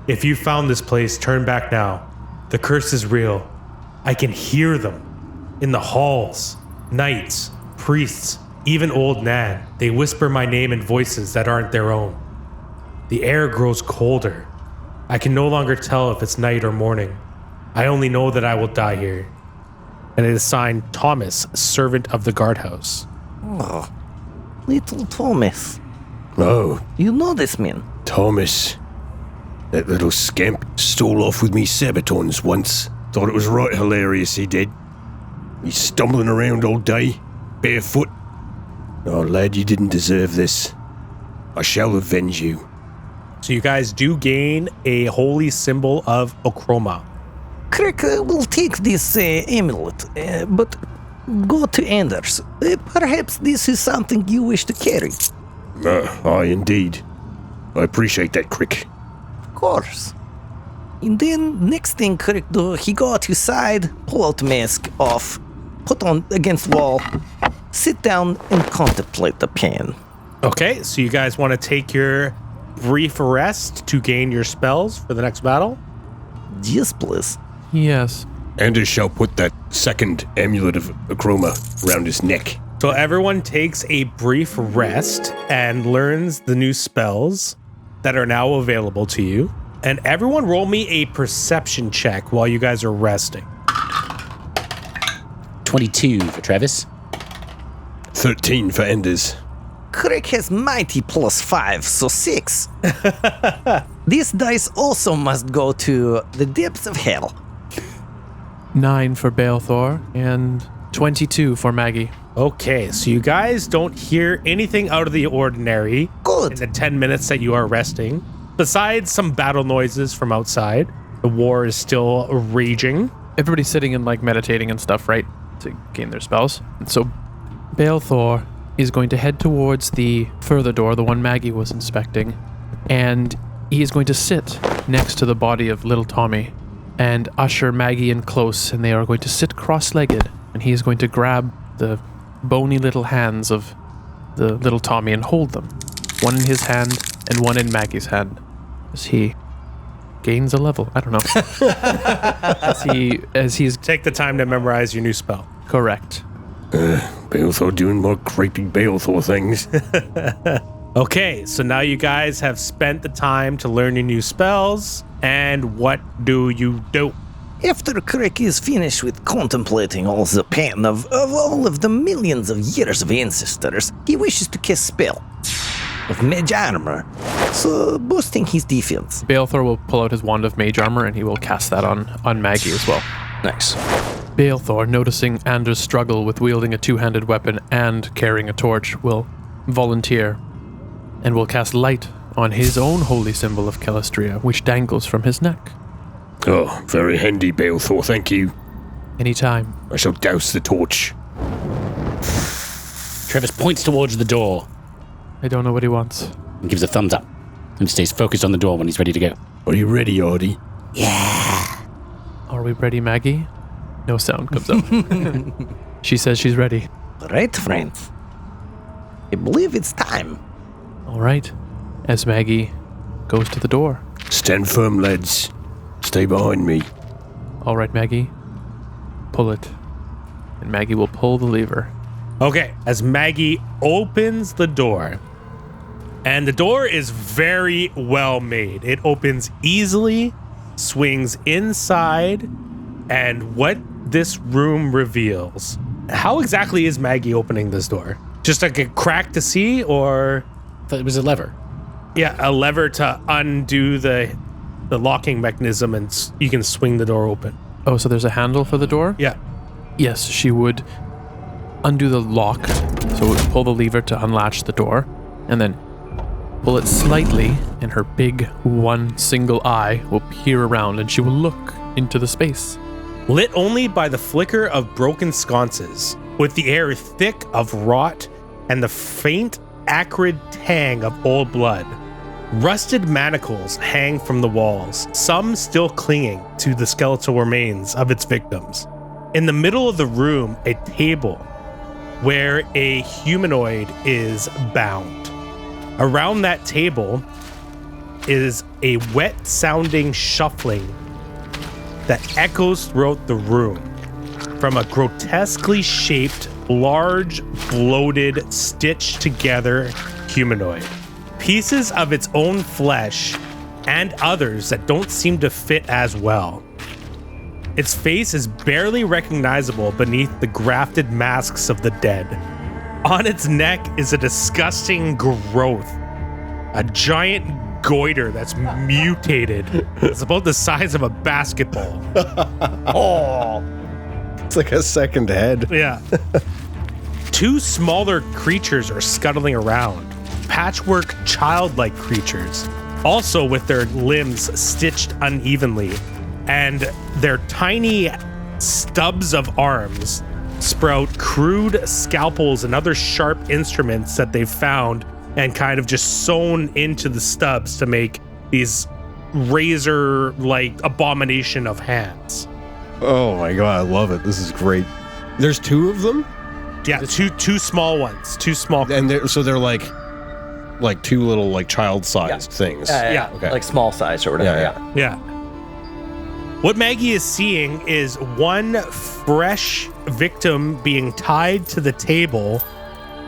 If you found this place, turn back now. The curse is real. I can hear them. In the halls, knights, priests, even old Nan. They whisper my name in voices that aren't their own. The air grows colder. I can no longer tell if it's night or morning. I only know that I will die here. And it is signed Thomas, servant of the guardhouse. Oh, little Thomas. Oh, You know this man? Thomas. That little scamp stole off with me sabatons once. Thought it was right hilarious, he did. He's stumbling around all day, barefoot. Oh, lad, you didn't deserve this. I shall avenge you. So you guys do gain a holy symbol of Okroma. Crick will take this amulet, but go to Anders. Perhaps this is something you wish to carry. Aye, indeed. I appreciate that, Crick. Of course. And then next thing Crick do, he go out his side, pull out mask off, put on against wall, sit down and contemplate the pain. Okay, so you guys want to take your brief rest to gain your spells for the next battle? Yes, please. Yes. Anders shall put that second amulet of Acroma around his neck. So everyone takes a brief rest and learns the new spells that are now available to you. And everyone roll me a perception check while you guys are resting. 22 for Travis. 13 for Anders. Crick has mighty +5, so 6. This dice also must go to the depths of hell. 9 for Balethor and 22 for Maggie. Okay, so you guys don't hear anything out of the ordinary in Good. the 10 minutes that you are resting. Besides some battle noises from outside, the war is still raging. Everybody's sitting and like meditating and stuff, right? To gain their spells. And so Balethor is going to head towards the further door, the one Maggie was inspecting, and he is going to sit next to the body of little Tommy and usher Maggie in close, and they are going to sit cross-legged, and he is going to grab the bony little hands of the little Tommy and hold them, one in his hand and one in Maggie's hand, as he gains a level. I don't know. as he's Take the time to memorize your new spell. correct. Balethor doing more creepy Balethor things. Okay, so now you guys have spent the time to learn your new spells, and what do you do? After Crick is finished with contemplating all the pain of all of the millions of years of ancestors, he wishes to cast spell of mage armor, so boosting his defense. Balethor will pull out his wand of mage armor and he will cast that on Maggie as well. Nice. Balethor, noticing Anders' struggle with wielding a two-handed weapon and carrying a torch, will volunteer and will cast light on his own holy symbol of Calistria, which dangles from his neck. Oh, very handy, Balethor, thank you. Anytime. I shall douse the torch. Travis points towards the door I don't know what he wants. and gives a thumbs up and stays focused on the door when he's ready to go. Are you ready, Artie? Are we ready, Maggie? No sound comes up. She says she's ready. Right, friends. I believe it's time. All right. As Maggie goes to the door. Stand firm, lads. Stay behind me. All right, Maggie. Pull it. And Maggie will pull the lever. Okay, as Maggie opens the door, and the door is very well made. It opens easily, swings inside, and what this room reveals. How exactly is Maggie opening this door? Just like a crack to see, or I thought it was a lever. yeah, a lever to undo the locking mechanism, and you can swing the door open. Oh, so there's a handle for the door? Yeah. Yes, she would undo the lock, so pull the lever to unlatch the door, and then pull it slightly, and her big one single eye will peer around, and she will look into the space. Lit only by the flicker of broken sconces, with the air thick of rot and the faint, acrid tang of old blood. Rusted manacles hang from the walls, some still clinging to the skeletal remains of its victims. In the middle of the room, a table where a humanoid is bound. Around that table is a wet-sounding shuffling that echoes throughout the room from a grotesquely shaped, large, bloated, stitched-together humanoid. Pieces of its own flesh and others that don't seem to fit as well. Its face is barely recognizable beneath the grafted masks of the dead. On its neck is a disgusting growth, a giant goiter that's mutated. It's about the size of a basketball. It's like a second head. Yeah. Two smaller creatures are scuttling around. Patchwork childlike creatures, also with their limbs stitched unevenly, and their tiny stubs of arms sprout crude scalpels and other sharp instruments that they've found and kind of just sewn into the stubs to make these razor-like abomination of hands. Oh my god, I love it. This is great. There's 2 of them? Yeah, two small ones. Two small. And they're like 2 little like child-sized things. Yeah. Okay. Like small size or whatever. Yeah. Yeah. What Maggie is seeing is one fresh victim being tied to the table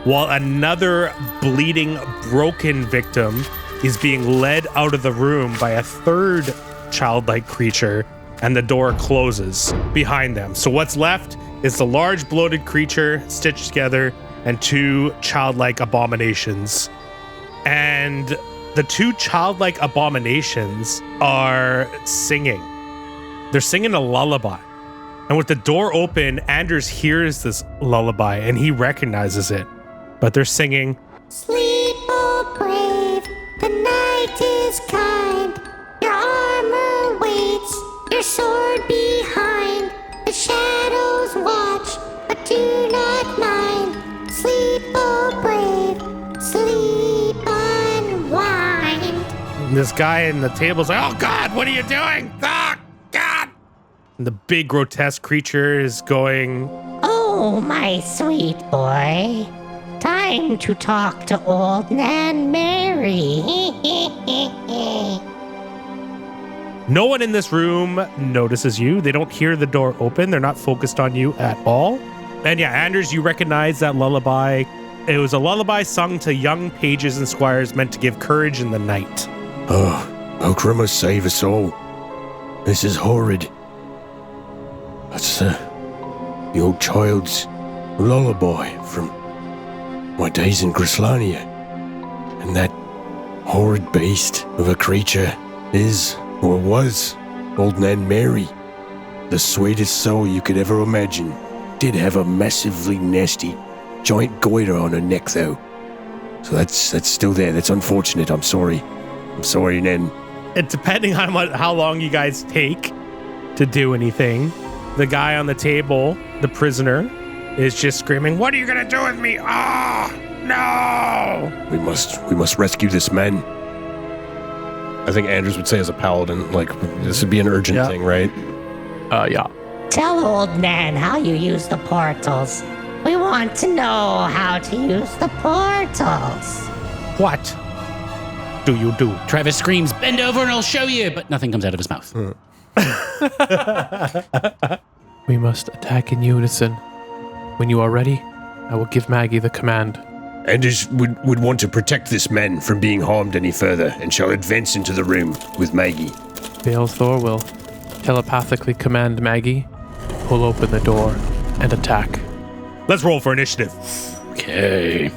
while another bleeding, broken victim is being led out of the room by a third childlike creature, and the door closes behind them. So what's left is the large bloated creature stitched together and 2 childlike abominations. And the 2 childlike abominations are singing. They're singing a lullaby. And with the door open, Anders hears this lullaby and he recognizes it. But they're singing, Sleep, oh brave, the night is kind. Your armor waits, your sword behind. The shadows watch, but do not mind. Sleep, oh brave, sleep, unwind. and this guy in the table's like, oh God, what are you doing? Oh God. And the big grotesque creature is going, Oh, my sweet boy. Time to talk to old Nan Mary. no one in this room notices you. They don't hear the door open. They're not focused on you at all. And yeah, Anders, you recognize that lullaby. It was a lullaby sung to young pages and squires meant to give courage in the night. Oh, Okrama save us all. This is horrid. That's the old child's lullaby from my days in Greslania. And that horrid beast of a creature is, or was, old Nan Mary. The sweetest soul you could ever imagine. Did have a massively nasty giant goiter on her neck though. So that's still there. That's unfortunate. I'm sorry. I'm sorry, Nan. And depending on how long you guys take to do anything, the guy on the table, the prisoner, is just screaming, what are you gonna do with me? Ah, no! We must rescue this man. I think Anders would say as a paladin, like, this would be an urgent thing, right? Yeah. Tell old Nan how you use the portals. We want to know how to use the portals. What do you do? Travis screams, bend over and I'll show you, but nothing comes out of his mouth. We must attack in unison. When you are ready, I will give Maggie the command. Anders would want to protect this man from being harmed any further and shall advance into the room with Maggie. Balethor will telepathically command Maggie, pull open the door, and attack. Let's roll for initiative. Okay.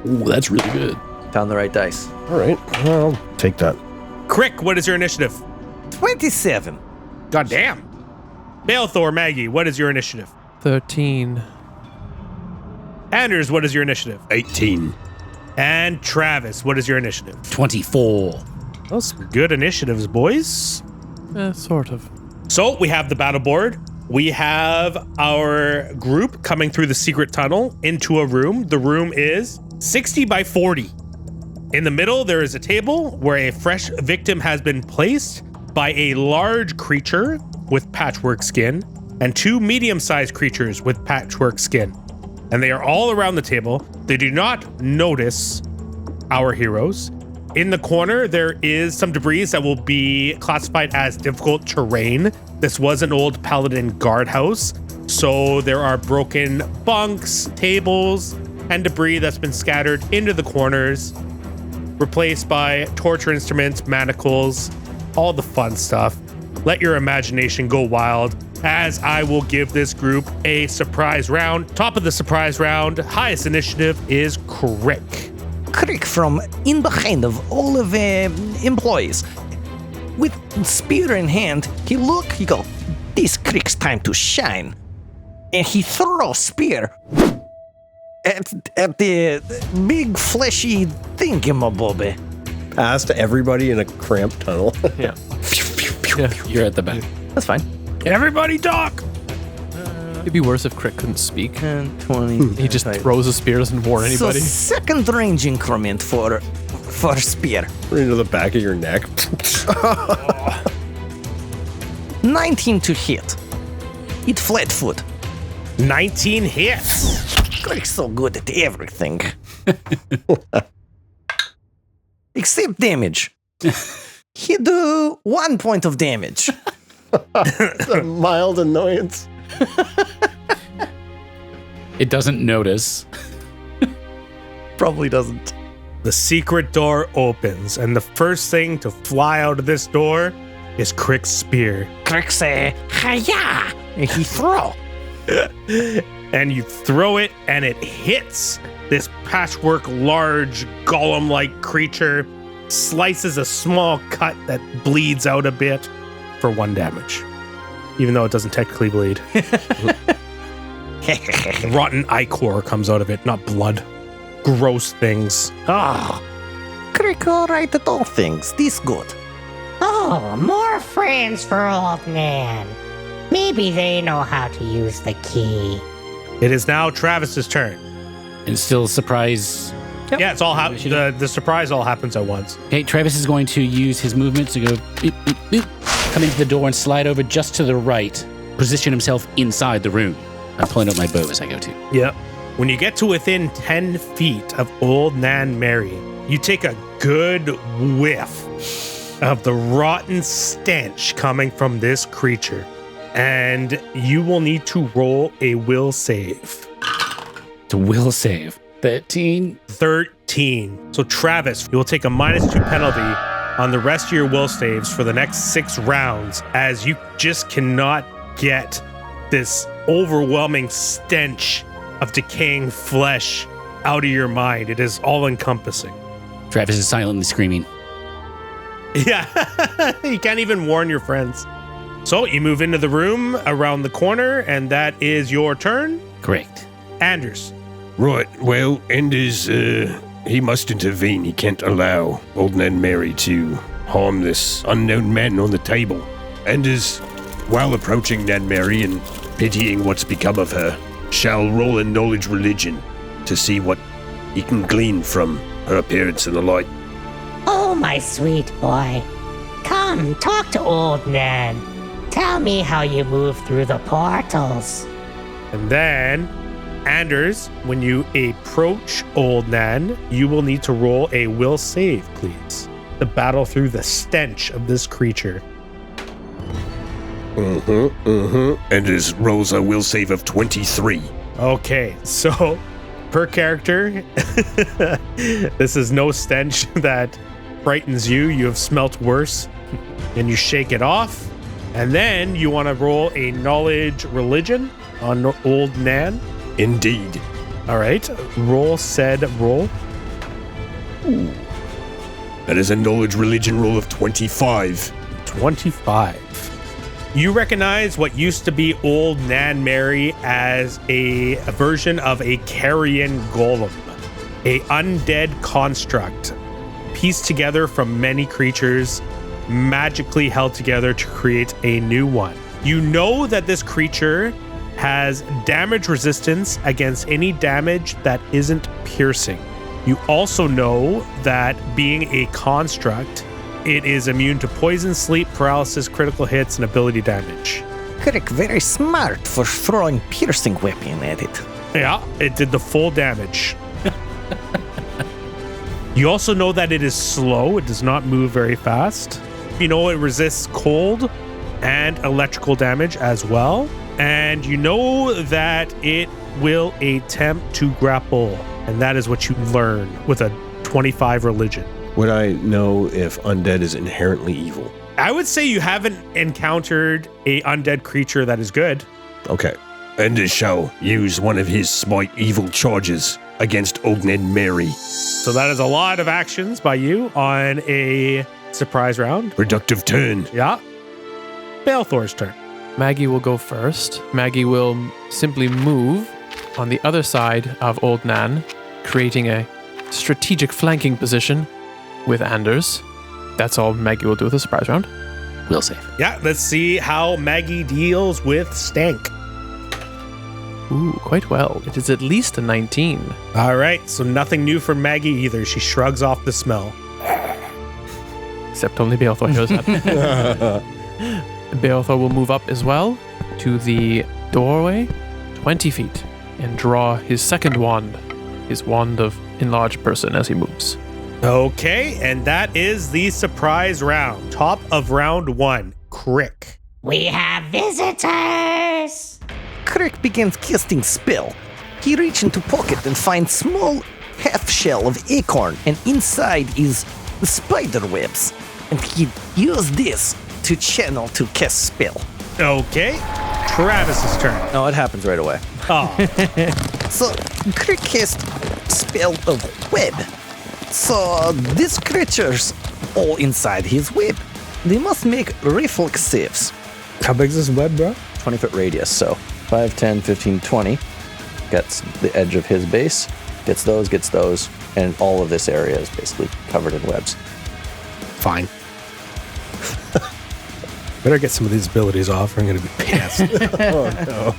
Ooh, that's really good. Found the right dice. All right, I'll take that. Crick, what is your initiative? 27. God damn. Balethor, Maggie, what is your initiative? 13. Anders, what is your initiative? 18. And Travis, what is your initiative? 24. Those some good initiatives, boys. Sort of. So we have the battle board. We have our group coming through the secret tunnel into a room. The room is 60 by 40. In the middle, there is a table where a fresh victim has been placed by a large creature with patchwork skin and 2 medium-sized creatures with patchwork skin. And they are all around the table. They do not notice our heroes. In the corner, there is some debris that will be classified as difficult terrain. This was an old paladin guardhouse, so there are broken bunks, tables, and debris that's been scattered into the corners, replaced by torture instruments, manacles, all the fun stuff. Let your imagination go wild, as I will give this group a surprise round. Top of the surprise round, highest initiative is Crick. Crick from in behind of all of employees. With spear in hand, he go, this Crick's time to shine. And he throws spear at the big fleshy thingamabobby. Past everybody in a cramped tunnel. Yeah. You're at the back. That's fine. Everybody talk! It'd be worse if Crick couldn't speak. 10, 20. He just throws a spear, doesn't warn anybody. So second range increment for spear. Right into the back of your neck. 19 to hit. It flat foot. 19 hits. Crick's so good at everything. Except damage. He do 1 point of damage. It's a mild annoyance. It doesn't notice. Probably doesn't. The secret door opens, and the first thing to fly out of this door is Crick's spear. Crick say, "Hiya!" And he throw. And you throw it, and it hits this patchwork, large, golem-like creature, slices a small cut that bleeds out a bit for 1 damage. Even though it doesn't technically bleed. Rotten ichor comes out of it, not blood. Gross things. Oh, Crick all right at all things. This good. Oh, more friends for old Nan. Maybe they know how to use the key. It is now Travis's turn. And still surprise. Yeah, it's all the surprise all happens at once. Okay, Travis is going to use his movement to go boop, boop, boop, come into the door and slide over just to the right, position himself inside the room. I'm pulling out my bow as I go to. Yep. When you get to within 10 feet of old Nan Mary, you take a good whiff of the rotten stench coming from this creature. And you will need to roll a will save. It's a will save. 13. 13. So Travis, you will take a -2 penalty on the rest of your will saves for the next 6 rounds, as you just cannot get this overwhelming stench of decaying flesh out of your mind. It is all encompassing. Travis is silently screaming. Yeah, you can't even warn your friends. So you move into the room around the corner, and that is your turn. Correct. Anders. Right, well, Enders, he must intervene. He can't allow old Nan Mary to harm this unknown man on the table. Enders, while approaching Nan Mary and pitying what's become of her, shall roll a knowledge religion to see what he can glean from her appearance in the light. Oh, my sweet boy. Come, talk to old Nan. Tell me how you move through the portals. And then, Anders, when you approach old Nan, you will need to roll a will save, please, to battle through the stench of this creature. Enders rolls a will save of 23. Okay, so per character, this is no stench that frightens you. You have smelt worse, and you shake it off. And then you want to roll a knowledge religion on old Nan. Indeed. All right, roll said roll. Ooh. That is a knowledge religion roll of 25. 25. You recognize what used to be old Nan Mary as a version of a carrion golem, a undead construct pieced together from many creatures, magically held together to create a new one. You know that this creature has damage resistance against any damage that isn't piercing. You also know that being a construct, it is immune to poison, sleep, paralysis, critical hits, and ability damage. Crick very smart for throwing piercing weapon at it. Yeah, it did the full damage. You also know that it is slow. It does not move very fast. You know it resists cold and electrical damage as well. And you know that it will attempt to grapple. And that is what you learn with a 25 religion. Would I know if undead is inherently evil? I would say you haven't encountered a undead creature that is good. Okay. Enders shall use one of his smite evil charges against old Nan Mary. So that is a lot of actions by you on a surprise round. Productive turn. Yeah. Balthor's turn. Maggie will go first. Maggie will simply move on the other side of old Nan, creating a strategic flanking position with Anders. That's all Maggie will do with the surprise round. Will save. Yeah, let's see how Maggie deals with Stank. Ooh, quite well. It is at least a 19. All right, so nothing new for Maggie either. She shrugs off the smell. Except only Beothor hears that. Beothor will move up as well to the doorway, 20 feet, and draw his second wand, his wand of enlarged person as he moves. Okay, and that is the surprise round. Top of round 1, Crick. We have visitors! Crick begins casting spell. He reaches into pocket and finds small half shell of acorn, and inside is spider webs. And he used this to channel to cast spell. Okay, Travis's turn. No, it happens right away. Oh, So Crick casts spell of web. So these creatures all inside his web. They must make reflex saves. How big is this web, bro? 20-foot radius, so 5, 10, 15, 20. Gets the edge of his base, gets those, and all of this area is basically covered in webs. fine. Better get some of these abilities off or I'm going to be pissed. Oh, no.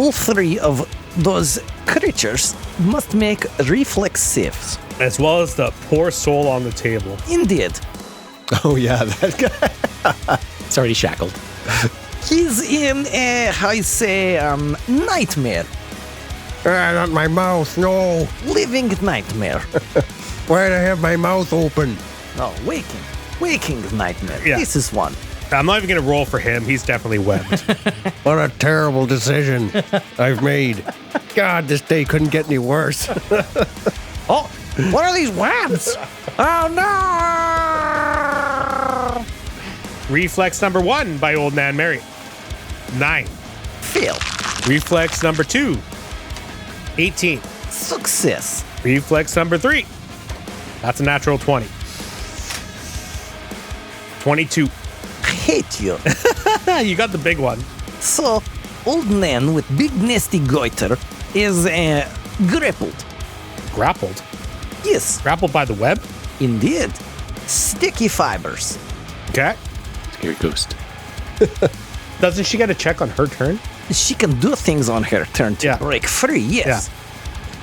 All three of those creatures must make reflex saves. As well as the poor soul on the table. Indeed. Oh, yeah, that guy. It's already shackled. He's in a, nightmare. Not my mouth, no. Living nightmare. Why'd I have my mouth open? No, waking nightmare. Yeah. This is one. I'm not even going to roll for him. He's definitely webbed. What a terrible decision I've made. God, this day couldn't get any worse. Oh, what are these webs? Oh no! Reflex number 1 by Old Nan Mary. 9. Fail. Reflex number 2. 18. Success. Reflex number 3. That's a natural 20. 22. I hate you. You got the big one. So, old Nan with big nasty goiter is grappled. Grappled. Yes, Grappled by the web? indeed. Sticky fibers. Okay. Scary ghost. Doesn't she get a check on her turn? She can do things on her turn to Yeah. break free, yes.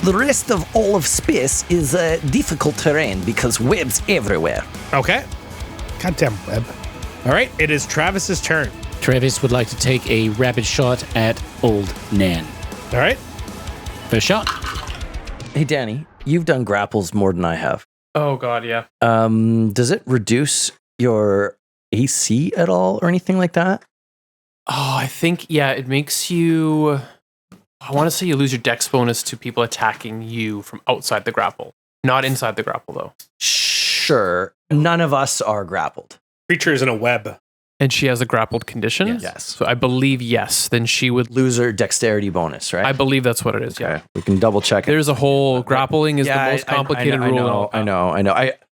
The rest of all of space is difficult terrain because webs everywhere. Okay. Goddamn web. All right, it is Travis's turn. Travis would like to take a rapid shot at Old Nan. All right. First shot. Hey, Danny, you've done grapples more than I have. Oh, God, yeah. Does it reduce your AC at all or anything like that? Oh, I think, yeah, it makes you... I want to say you lose your dex bonus to people attacking you from outside the grapple. Not inside the grapple, though. Sure. None of us are grappled. Creature is in a web. And she has a grappled condition? Yes. So I believe, yes. Then she would... Lose her dexterity bonus, right? I believe that's what it is, yeah. Okay. We can double check it. There's a whole... Grappling is the most complicated rule. I know.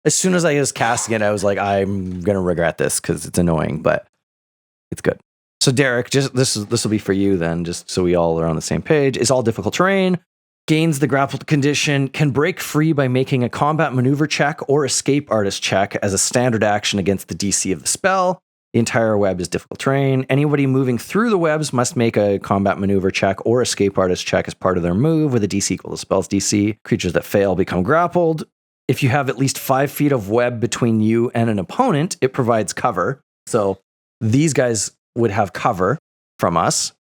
As soon as I was casting it, I was like, I'm going to regret this because it's annoying, but it's good. So Derek, just this will be for you then, just so we all are on the same page. It's all difficult terrain. Gains the grappled condition, can break free by making a combat maneuver check or escape artist check as a standard action against the DC of the spell. The entire web is difficult terrain. Anybody moving through the webs must make a combat maneuver check or escape artist check as part of their move with a DC equal to spell's DC. Creatures that fail become grappled. If you have at least 5 feet of web between you and an opponent, it provides cover. So these guys would have cover from us.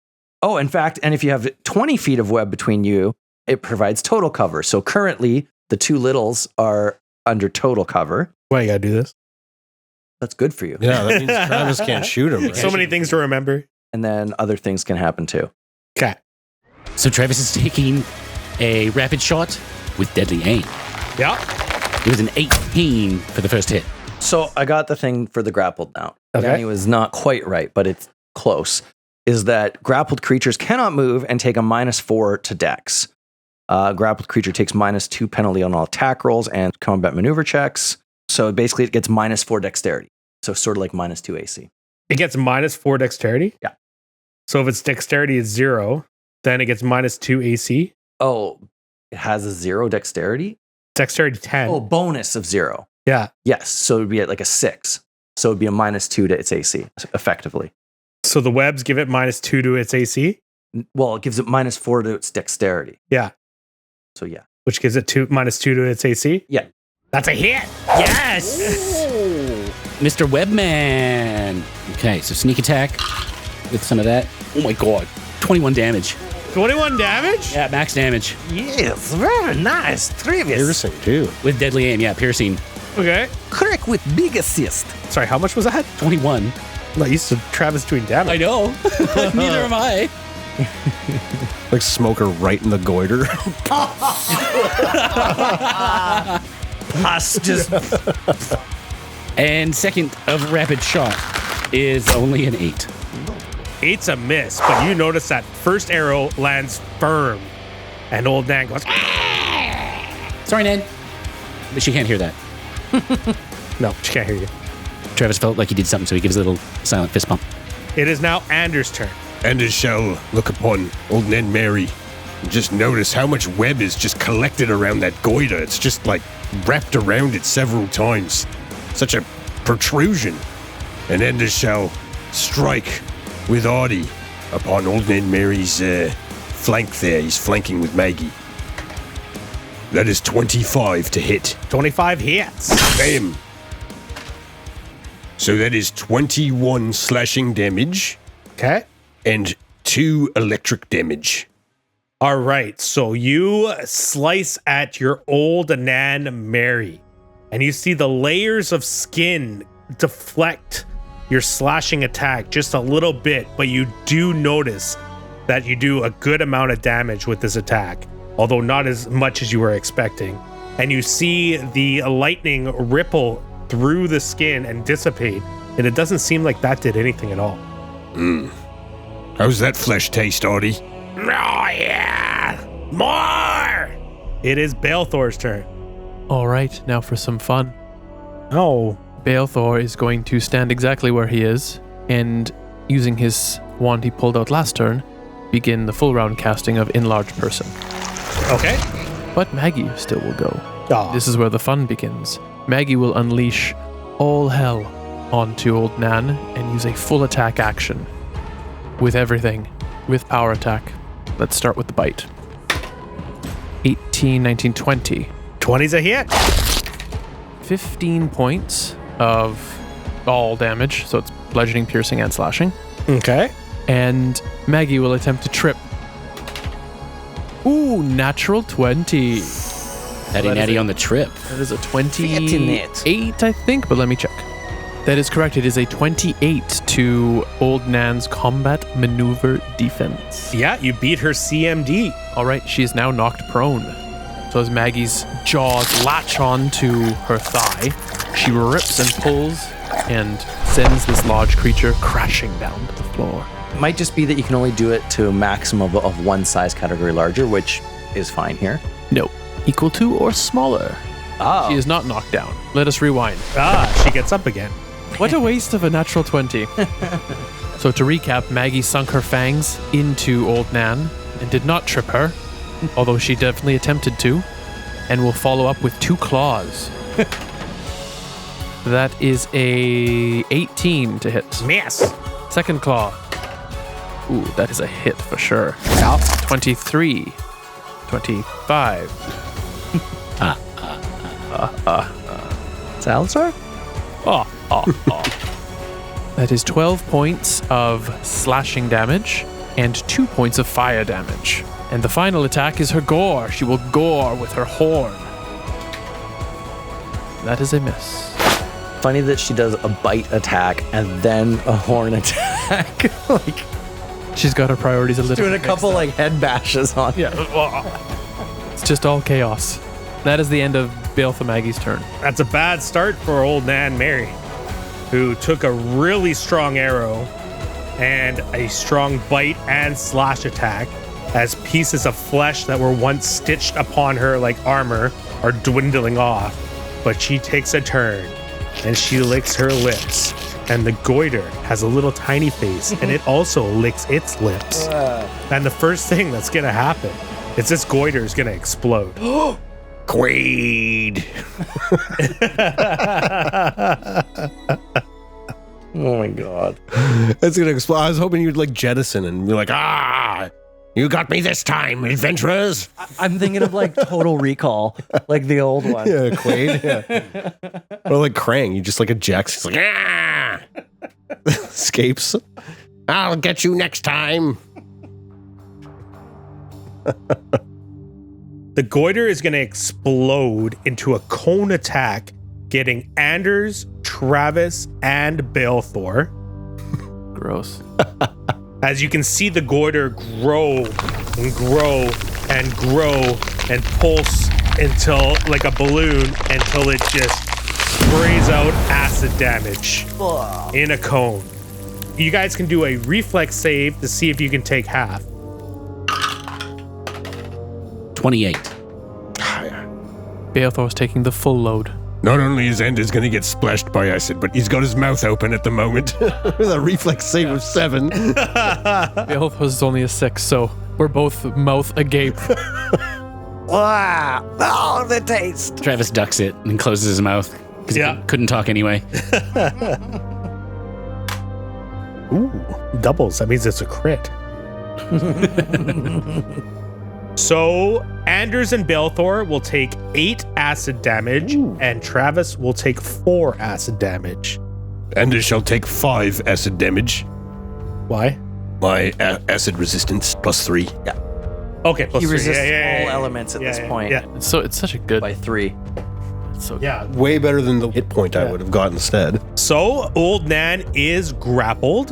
Oh, in fact, and if you have 20 feet of web between you, it provides total cover. So currently, the two littles are under total cover. Why you gotta do this? That's good for you. Yeah, that means Travis can't shoot him. Right? So many things to remember. And then other things can happen too. Okay. So Travis is taking a rapid shot with deadly aim. Yeah. It was an 18 for the first hit. So I got the thing for the grappled now. Okay. Danny was not quite right, but it's close. Is that grappled creatures cannot move and take a -4 to dex. Grappled creature takes -2 penalty on all attack rolls and combat maneuver checks. So basically it gets -4 dexterity. So sort of like -2 AC. It gets -4 dexterity? Yeah. So if its dexterity is 0, then it gets -2 AC. Oh, it has a 0 dexterity? Dexterity 10. Oh, bonus of 0. Yeah. Yes, so it would be at like a 6. So it would be a -2 to its AC, effectively. So the webs give it -2 to its AC? Well, it gives it -4 to its dexterity. Yeah. So yeah. Which gives it -2 to its AC? Yeah. That's a hit. Yes! Mr. Webman. Okay, so sneak attack with some of that. Oh my god. 21 damage. 21 damage? Yeah, max damage. Yes, very nice. Travis. Piercing, too. With deadly aim, yeah, piercing. Okay. Crack with big assist. Sorry, how much was that? 21. I'm not used to Travis doing damage. I know. Neither am I. Like smoker right in the goiter. Us just And second of rapid shot is only an 8. 8's a miss, but you notice that first arrow lands firm. And old Nan goes, Sorry, Nan. But she can't hear that. no, she can't hear you. Travis felt like he did something, so he gives a little silent fist bump. It is now Anders' turn. Anders shall look upon old Ned Mary and just notice how much web is just collected around that goiter. It's just like wrapped around it several times. Such a protrusion. And Anders shall strike with Artie upon old Ned Mary's flank there. He's flanking with Maggie. That is 25 to hit. 25 hits. Bam. So that is 21 slashing damage Okay. and 2 electric damage. All right. So you slice at your old Nan Mary, and you see the layers of skin deflect your slashing attack just a little bit, but you do notice that you do a good amount of damage with this attack, although not as much as you were expecting. And you see the lightning ripple through the skin and dissipate, and it doesn't seem like that did anything at all. How's that flesh taste, Artie? Oh, yeah. More. It is Balethor's turn. All right, now for some fun. Oh, Balethor is going to stand exactly where he is and, using his wand he pulled out last turn, begin the full round casting of Enlarge Person. okay. But Maggie still will go. Aw. This is where the fun begins. Maggie will unleash all hell onto old Nan and use a full attack action with everything, with power attack. Let's start with the bite. 18, 19, 20. 20's a hit. 15 points of all damage, so it's bludgeoning, piercing, and slashing. Okay. And Maggie will attempt to trip. Ooh, natural 20. Natty natty on the trip. That is a 28, I think, but let me check. That is correct. It is a 28 to Old Nan's combat maneuver defense. Yeah, you beat her CMD. All right, she is now knocked prone. So as Maggie's jaws latch on to her thigh, she rips and pulls and sends this large creature crashing down to the floor. It might just be that you can only do it to a maximum of one size category larger, which is fine here. No, equal to or smaller. Oh. She is not knocked down. Let us rewind. She gets up again. What a waste of a natural 20. So to recap, Maggie sunk her fangs into Old Nan and did not trip her, although she definitely attempted to, and will follow up with 2 claws. That is a 18 to hit. Miss. Second claw. Ooh, that is a hit for sure. 23. 25. Salazar? That is 12 points of slashing damage and 2 points of fire damage. And the final attack is her gore. She will gore with her horn. That is a miss. Funny that she does a bite attack and then a horn attack. Like She's got her priorities a little doing a bit couple mixed like head bashes on. Yeah. It's just all chaos. That is the end of Balethor Maggie's turn. That's a bad start for old Nan Mary, who took a really strong arrow and a strong bite and slash attack as pieces of flesh that were once stitched upon her like armor are dwindling off. But she takes a turn and she licks her lips. And the goiter has a little tiny face and it also licks its lips. And the first thing that's going to happen is this goiter is going to explode. Quaid. Oh my god. It's gonna explode. I was hoping you'd like jettison and be like, ah. You got me this time, adventurers. I'm thinking of like Total Recall, like the old one. Yeah, Quaid. Yeah. Or like Krang, he just like ejects. He's like, ah! Escapes. I'll get you next time. The goiter is going to explode into a cone attack, getting Anders, Travis, and Balethor. Gross. As you can see the goiter grow and grow and grow and pulse until, like a balloon, until it just sprays out acid damage in a cone. You guys can do a reflex save to see if you can take half. 28. Balethor's taking the full load. Not only is Anders going to get splashed by acid, but he's got his mouth open at the moment. With a reflex save of 7. Balethor's is only a 6, so we're both mouth agape. Wow. Oh, the taste. Travis ducks it and closes his mouth because he couldn't talk anyway. Ooh, doubles. That means it's a crit. So, Anders and Balethor will take 8 acid damage, and Travis will take 4 acid damage. Anders shall take 5 acid damage. Why? My acid resistance +3. Yeah. Okay, plus He 3. resists Yeah, all elements at this point. Yeah. So it's such a good. By 3. So Yeah. Way better than the hit point I would have gotten instead. So, Old Nan is grappled,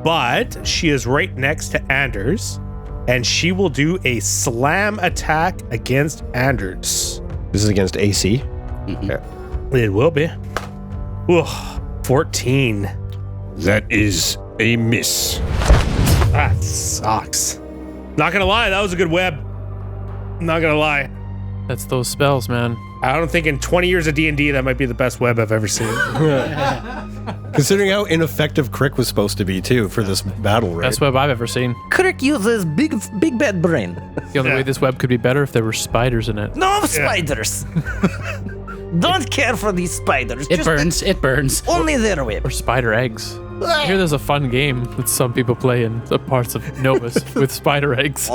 but she is right next to Anders, and she will do a slam attack against Anders. This is against AC. It will be. Ooh, 14. That is a miss. That sucks. Not gonna lie, that was a good web. Not gonna lie. that's those spells, man. I don't think in 20 years of D&D that might be the best web I've ever seen. Considering how ineffective Crick was supposed to be, too, for this battle, right? Best web I've ever seen. Crick uses big bad brain. The only way this web could be better if there were spiders in it. No spiders. Don't care for these spiders. It Just burns. It burns. Only their web. Or spider eggs. I hear there's a fun game that some people play in the parts of Novus with spider eggs.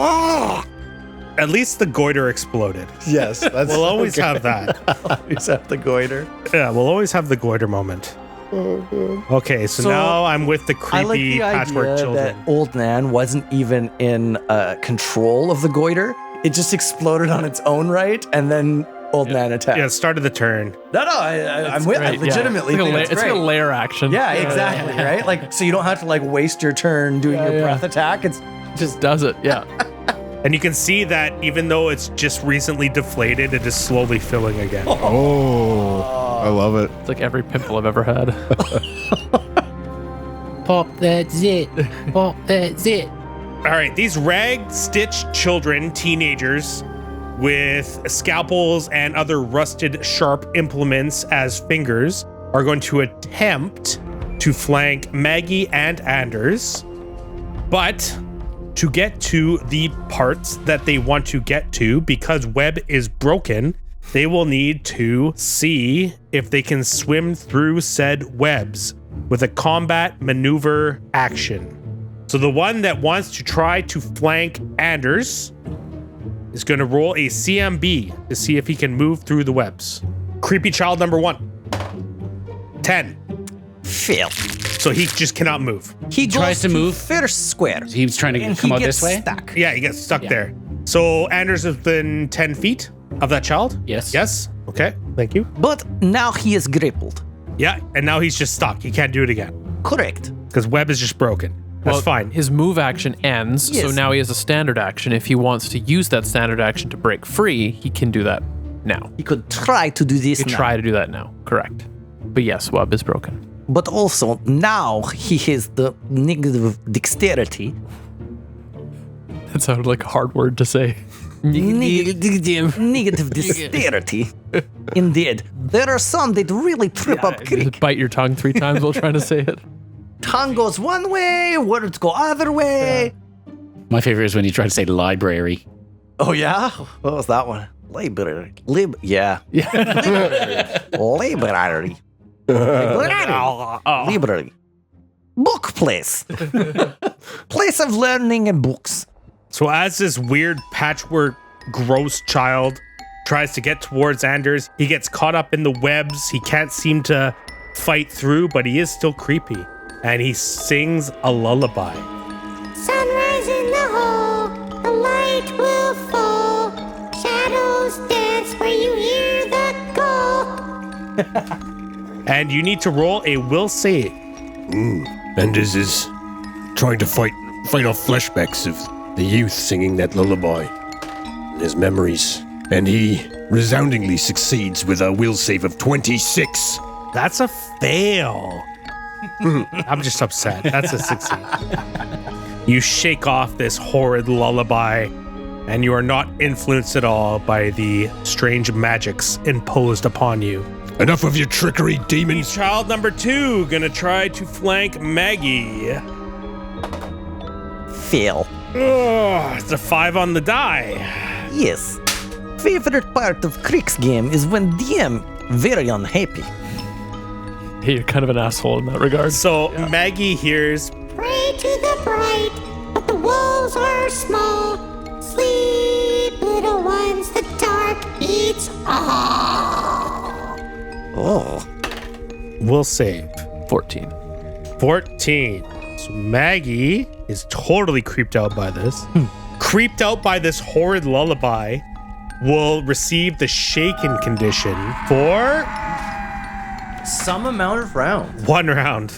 At least the goiter exploded. Yes, that's We'll always have that. Always have the goiter. Yeah, we'll always have the goiter moment. Okay, so now I'm with the I like creepy the patchwork idea children. that Old Nan wasn't even in control of the goiter. It just exploded on its own right, and then Old Nan attacked. Yeah, start of the turn. No, I'm with. I Great, legitimately yeah. think It's like great. a layer action. Yeah, exactly. Right. Like, so you don't have to like waste your turn doing your breath attack. It's Just does it, yeah. And you can see that even though it's just recently deflated, it is slowly filling again. Oh, I love it. It's like every pimple I've ever had. Pop that zit. Pop that zit. All right, these rag-stitched children, teenagers, with scalpels and other rusted sharp implements as fingers, are going to attempt to flank Maggie and Anders. But to get to the parts that they want to get to, because web is broken, they will need to see if they can swim through said webs with a combat maneuver action. So the one that wants to try to flank Anders is going to roll a CMB to see if he can move through the webs. Creepy child number 1. 10. Fail. So he just cannot move. He tries goes to move. first square. He was trying to and come he out gets this way. stuck. Yeah, he gets stuck there. So Anders is within 10 feet of that child? Yes. Yes? Okay, thank you. But now he is grappled. Yeah, and now he's just stuck. He can't do it again Correct. because web is just broken. That's fine. His move action ends, so Yes. now he has a standard action. If he wants to use that standard action to break free, he can do that now. He could try to do this He could now. try to do that now, correct. But yes, web is broken. But also, now he has the negative dexterity. That sounded like a hard word to say. Negative dexterity. Indeed. There are some that really trip up Just Crick. bite your tongue 3 times while trying to say it. Tongue goes one way, words go other way. My favorite is when you try to say library. oh yeah. What was that one? Library. Yeah. Library. Library. Book place. Place of learning and books. So as this weird patchwork, gross child tries to get towards Anders, he gets caught up in the webs. He can't seem to fight through, but he is still creepy. And he sings a lullaby. Sunrise in the hall, the light will fall. Shadows dance where you hear the call. And you need to roll a will save. Anders is trying to fight off flashbacks of the youth singing that lullaby and his memories. And he resoundingly succeeds with a will save of 26. That's a fail. I'm just upset. That's a succeed. You shake off this horrid lullaby, and you are not influenced at all by the strange magics imposed upon you. Enough of your trickery, demons. Child number 2 gonna try to flank Maggie. Fail. Ugh, it's a 5 on the die. Yes. Favorite part of Crick's game is when DM very unhappy. Hey, you're kind of an asshole in that regard. So Maggie hears, Pray to the bright, but the walls are small. Sleep, little ones, the dark eats all. Oh. we'll save. 14. 14. So Maggie is totally creeped out by this. Creeped out by this horrid lullaby, will receive the shaken condition for Some amount of rounds. 1 round.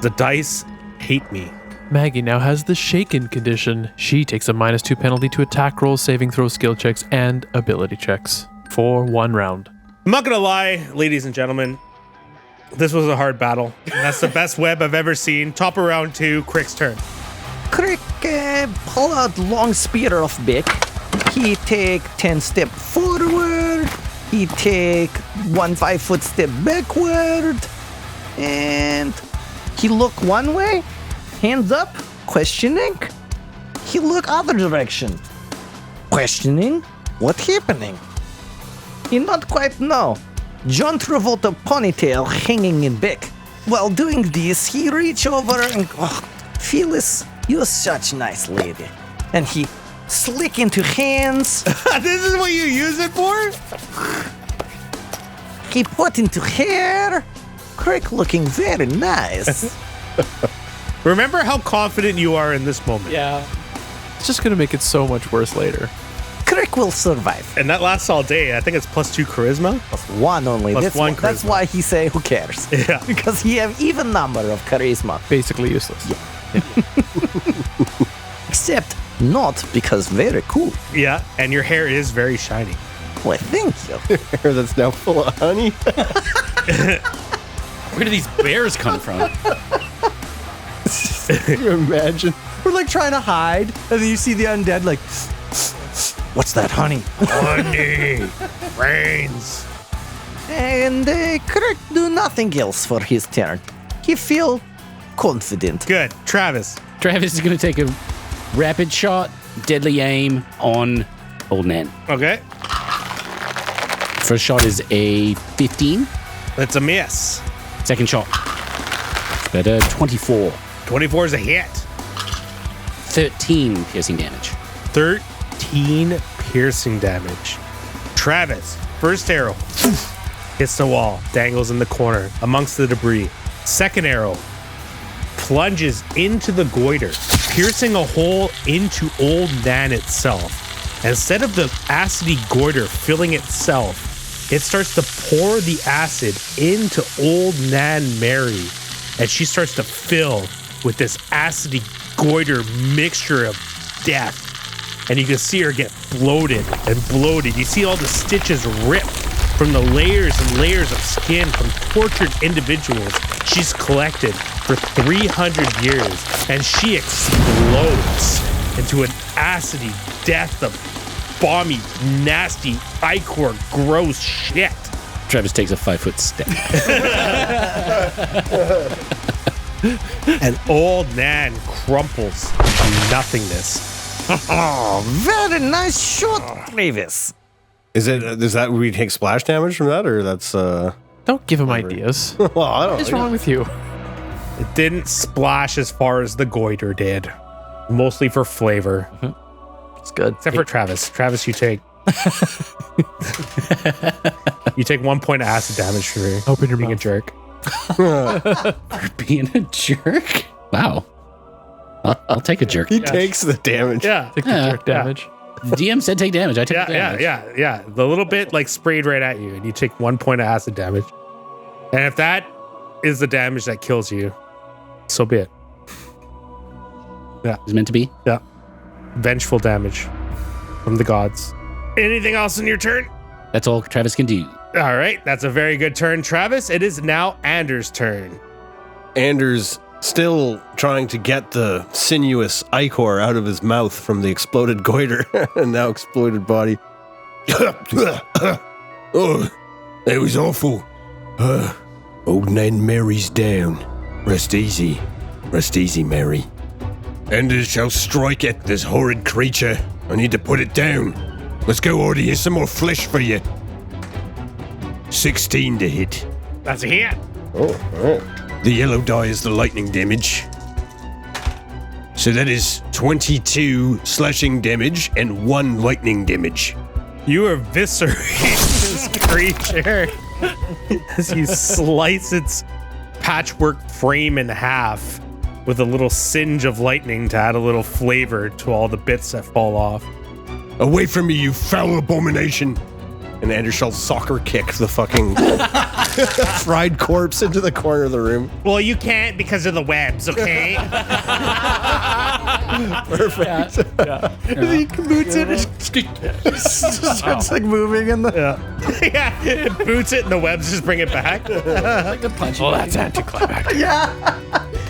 The dice hate me. Maggie now has the shaken condition. She takes a -2 penalty to attack rolls, saving throw, skill checks, and ability checks for 1 round. I'm not gonna lie, ladies and gentlemen, this was a hard battle. That's the best web I've ever seen. Top of round 2, Crick's turn. Crick pull out long spear of Bick. He take 10 step forward. He take 1 5-foot step backward. And he look one way, hands up, questioning. He look other direction, questioning what happening. He not quite know. John Travolta ponytail hanging in Bick. While doing this, he reach over and Phyllis, you're such nice lady. And he slick into hands. This is what you use it for? He put into hair. Crick looking very nice. Remember how confident you are in this moment. Yeah. It's just going to make it so much worse later. Crick will survive. And that lasts all day. I think it's +2 charisma. One only. Plus That's, one that's charisma. why he say who cares. Yeah. Because he have even number of charisma. Basically useless. Except not because very cool. Yeah, and your hair is very shiny. Well, thank you. Hair that's now full of honey. Where do these bears come from? Can you imagine? We're like trying to hide, and then you see the undead like, What's that, honey? Honey, brains. And Crick do nothing else for his turn. He feel confident. Good. Travis. Travis is going to take a rapid shot, deadly aim on Old Nan. Okay. First shot is a 15. That's a miss. Second shot. At a 24. 24 is a hit. 13 piercing damage. 13 piercing damage. Travis, first arrow hits the wall, dangles in the corner amongst the debris. Second arrow plunges into the goiter, piercing a hole into Old Nan itself. Instead of the acidy goiter filling itself, it starts to pour the acid into Old Nan Mary, and she starts to fill with this acidy goiter mixture of death. And you can see her get bloated and bloated. You see all the stitches ripped from the layers and layers of skin from tortured individuals she's collected for 300 years. And she explodes into an acidy death of balmy, nasty, ichor, gross shit. Travis takes a 5-foot step. And Old Nan crumples to nothethness. Oh, very nice shot, Travis. Is that we take splash damage from that, or that's Don't give him ideas. well, I don't What is know. wrong with you? It didn't splash as far as the goiter did. mostly for flavor. It's good. Except for Travis. Travis, you take 1 point of acid damage for Open your being a mouth. jerk. Being a jerk. Wow. I'll take a jerk. He takes the damage. Yeah. Take the jerk damage. The DM said take damage. I took the damage. Yeah. The little bit like sprayed right at you, and you take 1 point of acid damage. And if that is the damage that kills you, so be it. It's meant to be. Yeah. Vengeful damage from the gods. Anything else in your turn? That's all Travis can do. All right. That's a very good turn, Travis. It is now Anders' turn. Anders still trying to get the sinuous ichor out of his mouth from the exploded goiter and now exploded body. Oh, that was awful. Old Nan Mary's down. Rest easy, Mary. Anders shall strike at this horrid creature. I need to put it down. Let's go, Artie. Here's some more flesh for you. 16 to hit. That's a hit. Oh, all right. The yellow die is the lightning damage. So that is 22 slashing damage and 1 lightning damage. You eviscerate this creature as you slice its patchwork frame in half with a little singe of lightning to add a little flavor to all the bits that fall off. Away from me, you foul abomination. And Anders shall soccer kick the fucking fried corpse into the corner of the room. Well, you can't because of the webs, okay? Perfect. He boots it. It's like moving in the. Yeah, it boots it and the webs just bring it back. That's anticlimactic.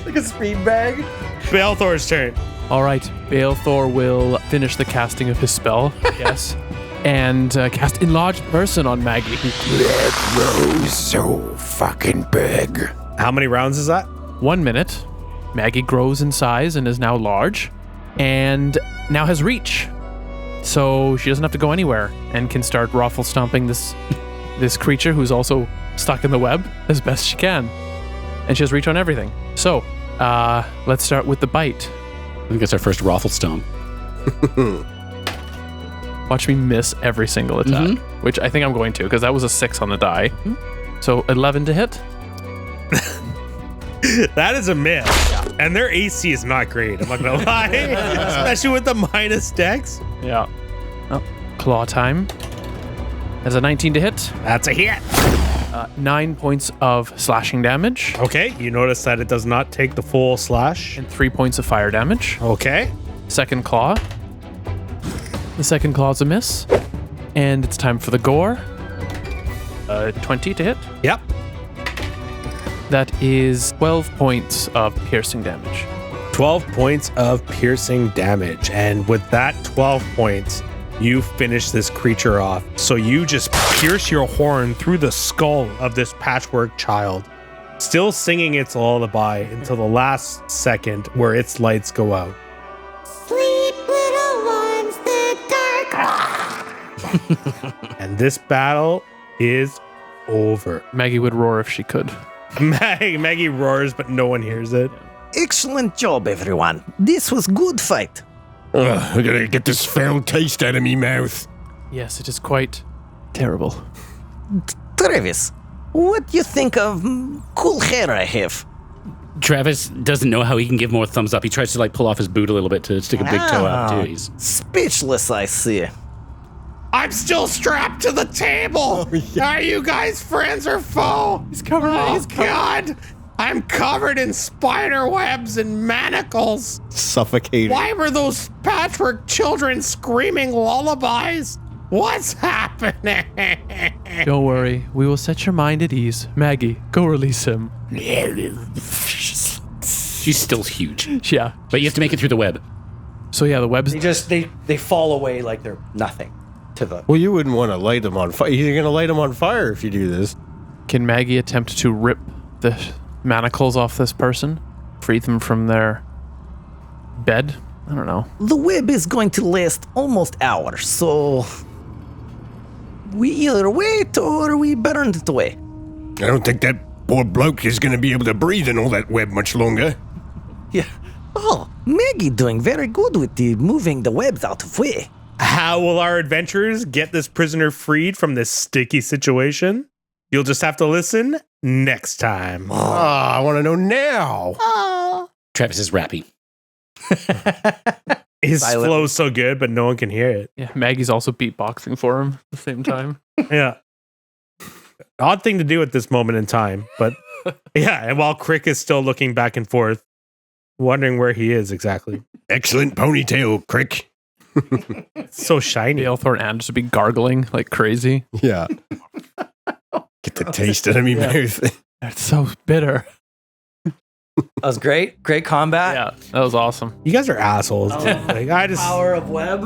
Like a speed bag. Balthor's turn. All right, Balthor will finish the casting of his spell, yes, and cast Enlarged Person on Maggie. So fucking big. How many rounds is that? 1 minute. Maggie grows in size and is now large, and now has reach. So she doesn't have to go anywhere and can start raffle stomping this creature who's also stuck in the web as best she can. And she has reach on everything. So let's start with the bite. I think that's our first raffle stomp. Watch me miss every single attack, which I think I'm going to, because that was a 6 on the die. So 11 to hit. That is a miss. And their AC is not great, I'm not gonna lie. Especially with the minus dex. Yeah. Oh, claw time. As a 19 to hit. That's a hit. 9 points of slashing damage Okay, you notice that it does not take the full slash. and 3 points of fire damage. Okay. Second claw. The second claw's a miss. And it's time for the gore. 20 to hit. Yep. That is 12 points of piercing damage. 12 points of piercing damage. And with that 12 points, you finish this creature off. So you just pierce your horn through the skull of this patchwork child, still singing its lullaby until the last second where its lights go out. Sleep, little ones, the dark. And this battle is over. Maggie would roar if she could. Maggie roars, but no one hears it. Excellent job, everyone. This was good fight. I gotta get this foul taste out of me mouth. Yes, it is quite terrible. Travis, what do you think of cool hair I have? Travis doesn't know how he can give more thumbs up. He tries to like pull off his boot a little bit to stick a big toe out too. He's Speechless, I see. I'm still strapped to the table. Are you guys friends or foe? He's covered. Oh, God. I'm covered in spider webs and manacles. Suffocated. Why were those patchwork children screaming lullabies? What's happening? Don't worry, we will set your mind at ease. Maggie, go release him. she's still huge, Yeah. but you have to make it through the web. So yeah, the webs. They fall away like they're nothing to the. Well, you wouldn't want to light them on fire. You're going to light them on fire if you do this. Can Maggie attempt to rip the manacles off this person? Free them from their bed? I don't know. The web is going to last almost hours, so we either wait or we burn it away. I don't think that poor bloke is gonna be able to breathe in all that web much longer. Yeah. Oh, Maggie doing very good with the moving the webs out of way. How will our adventurers get this prisoner freed from this sticky situation? You'll just have to listen next time. I want to know now. Travis is rappy. His Silent. flow's so good, but no one can hear it. Yeah, Maggie's also beatboxing for him at the same time. Yeah. Odd thing to do at this moment in time, but yeah. And while Crick is still looking back and forth, wondering where he is exactly. Excellent ponytail, Crick. It's so shiny. Balethorn and just be gargling like crazy. Yeah. Get the taste out of me mouth. It's so bitter. That was great. Great combat. Yeah, that was awesome. You guys are assholes. Like, I just Power of web.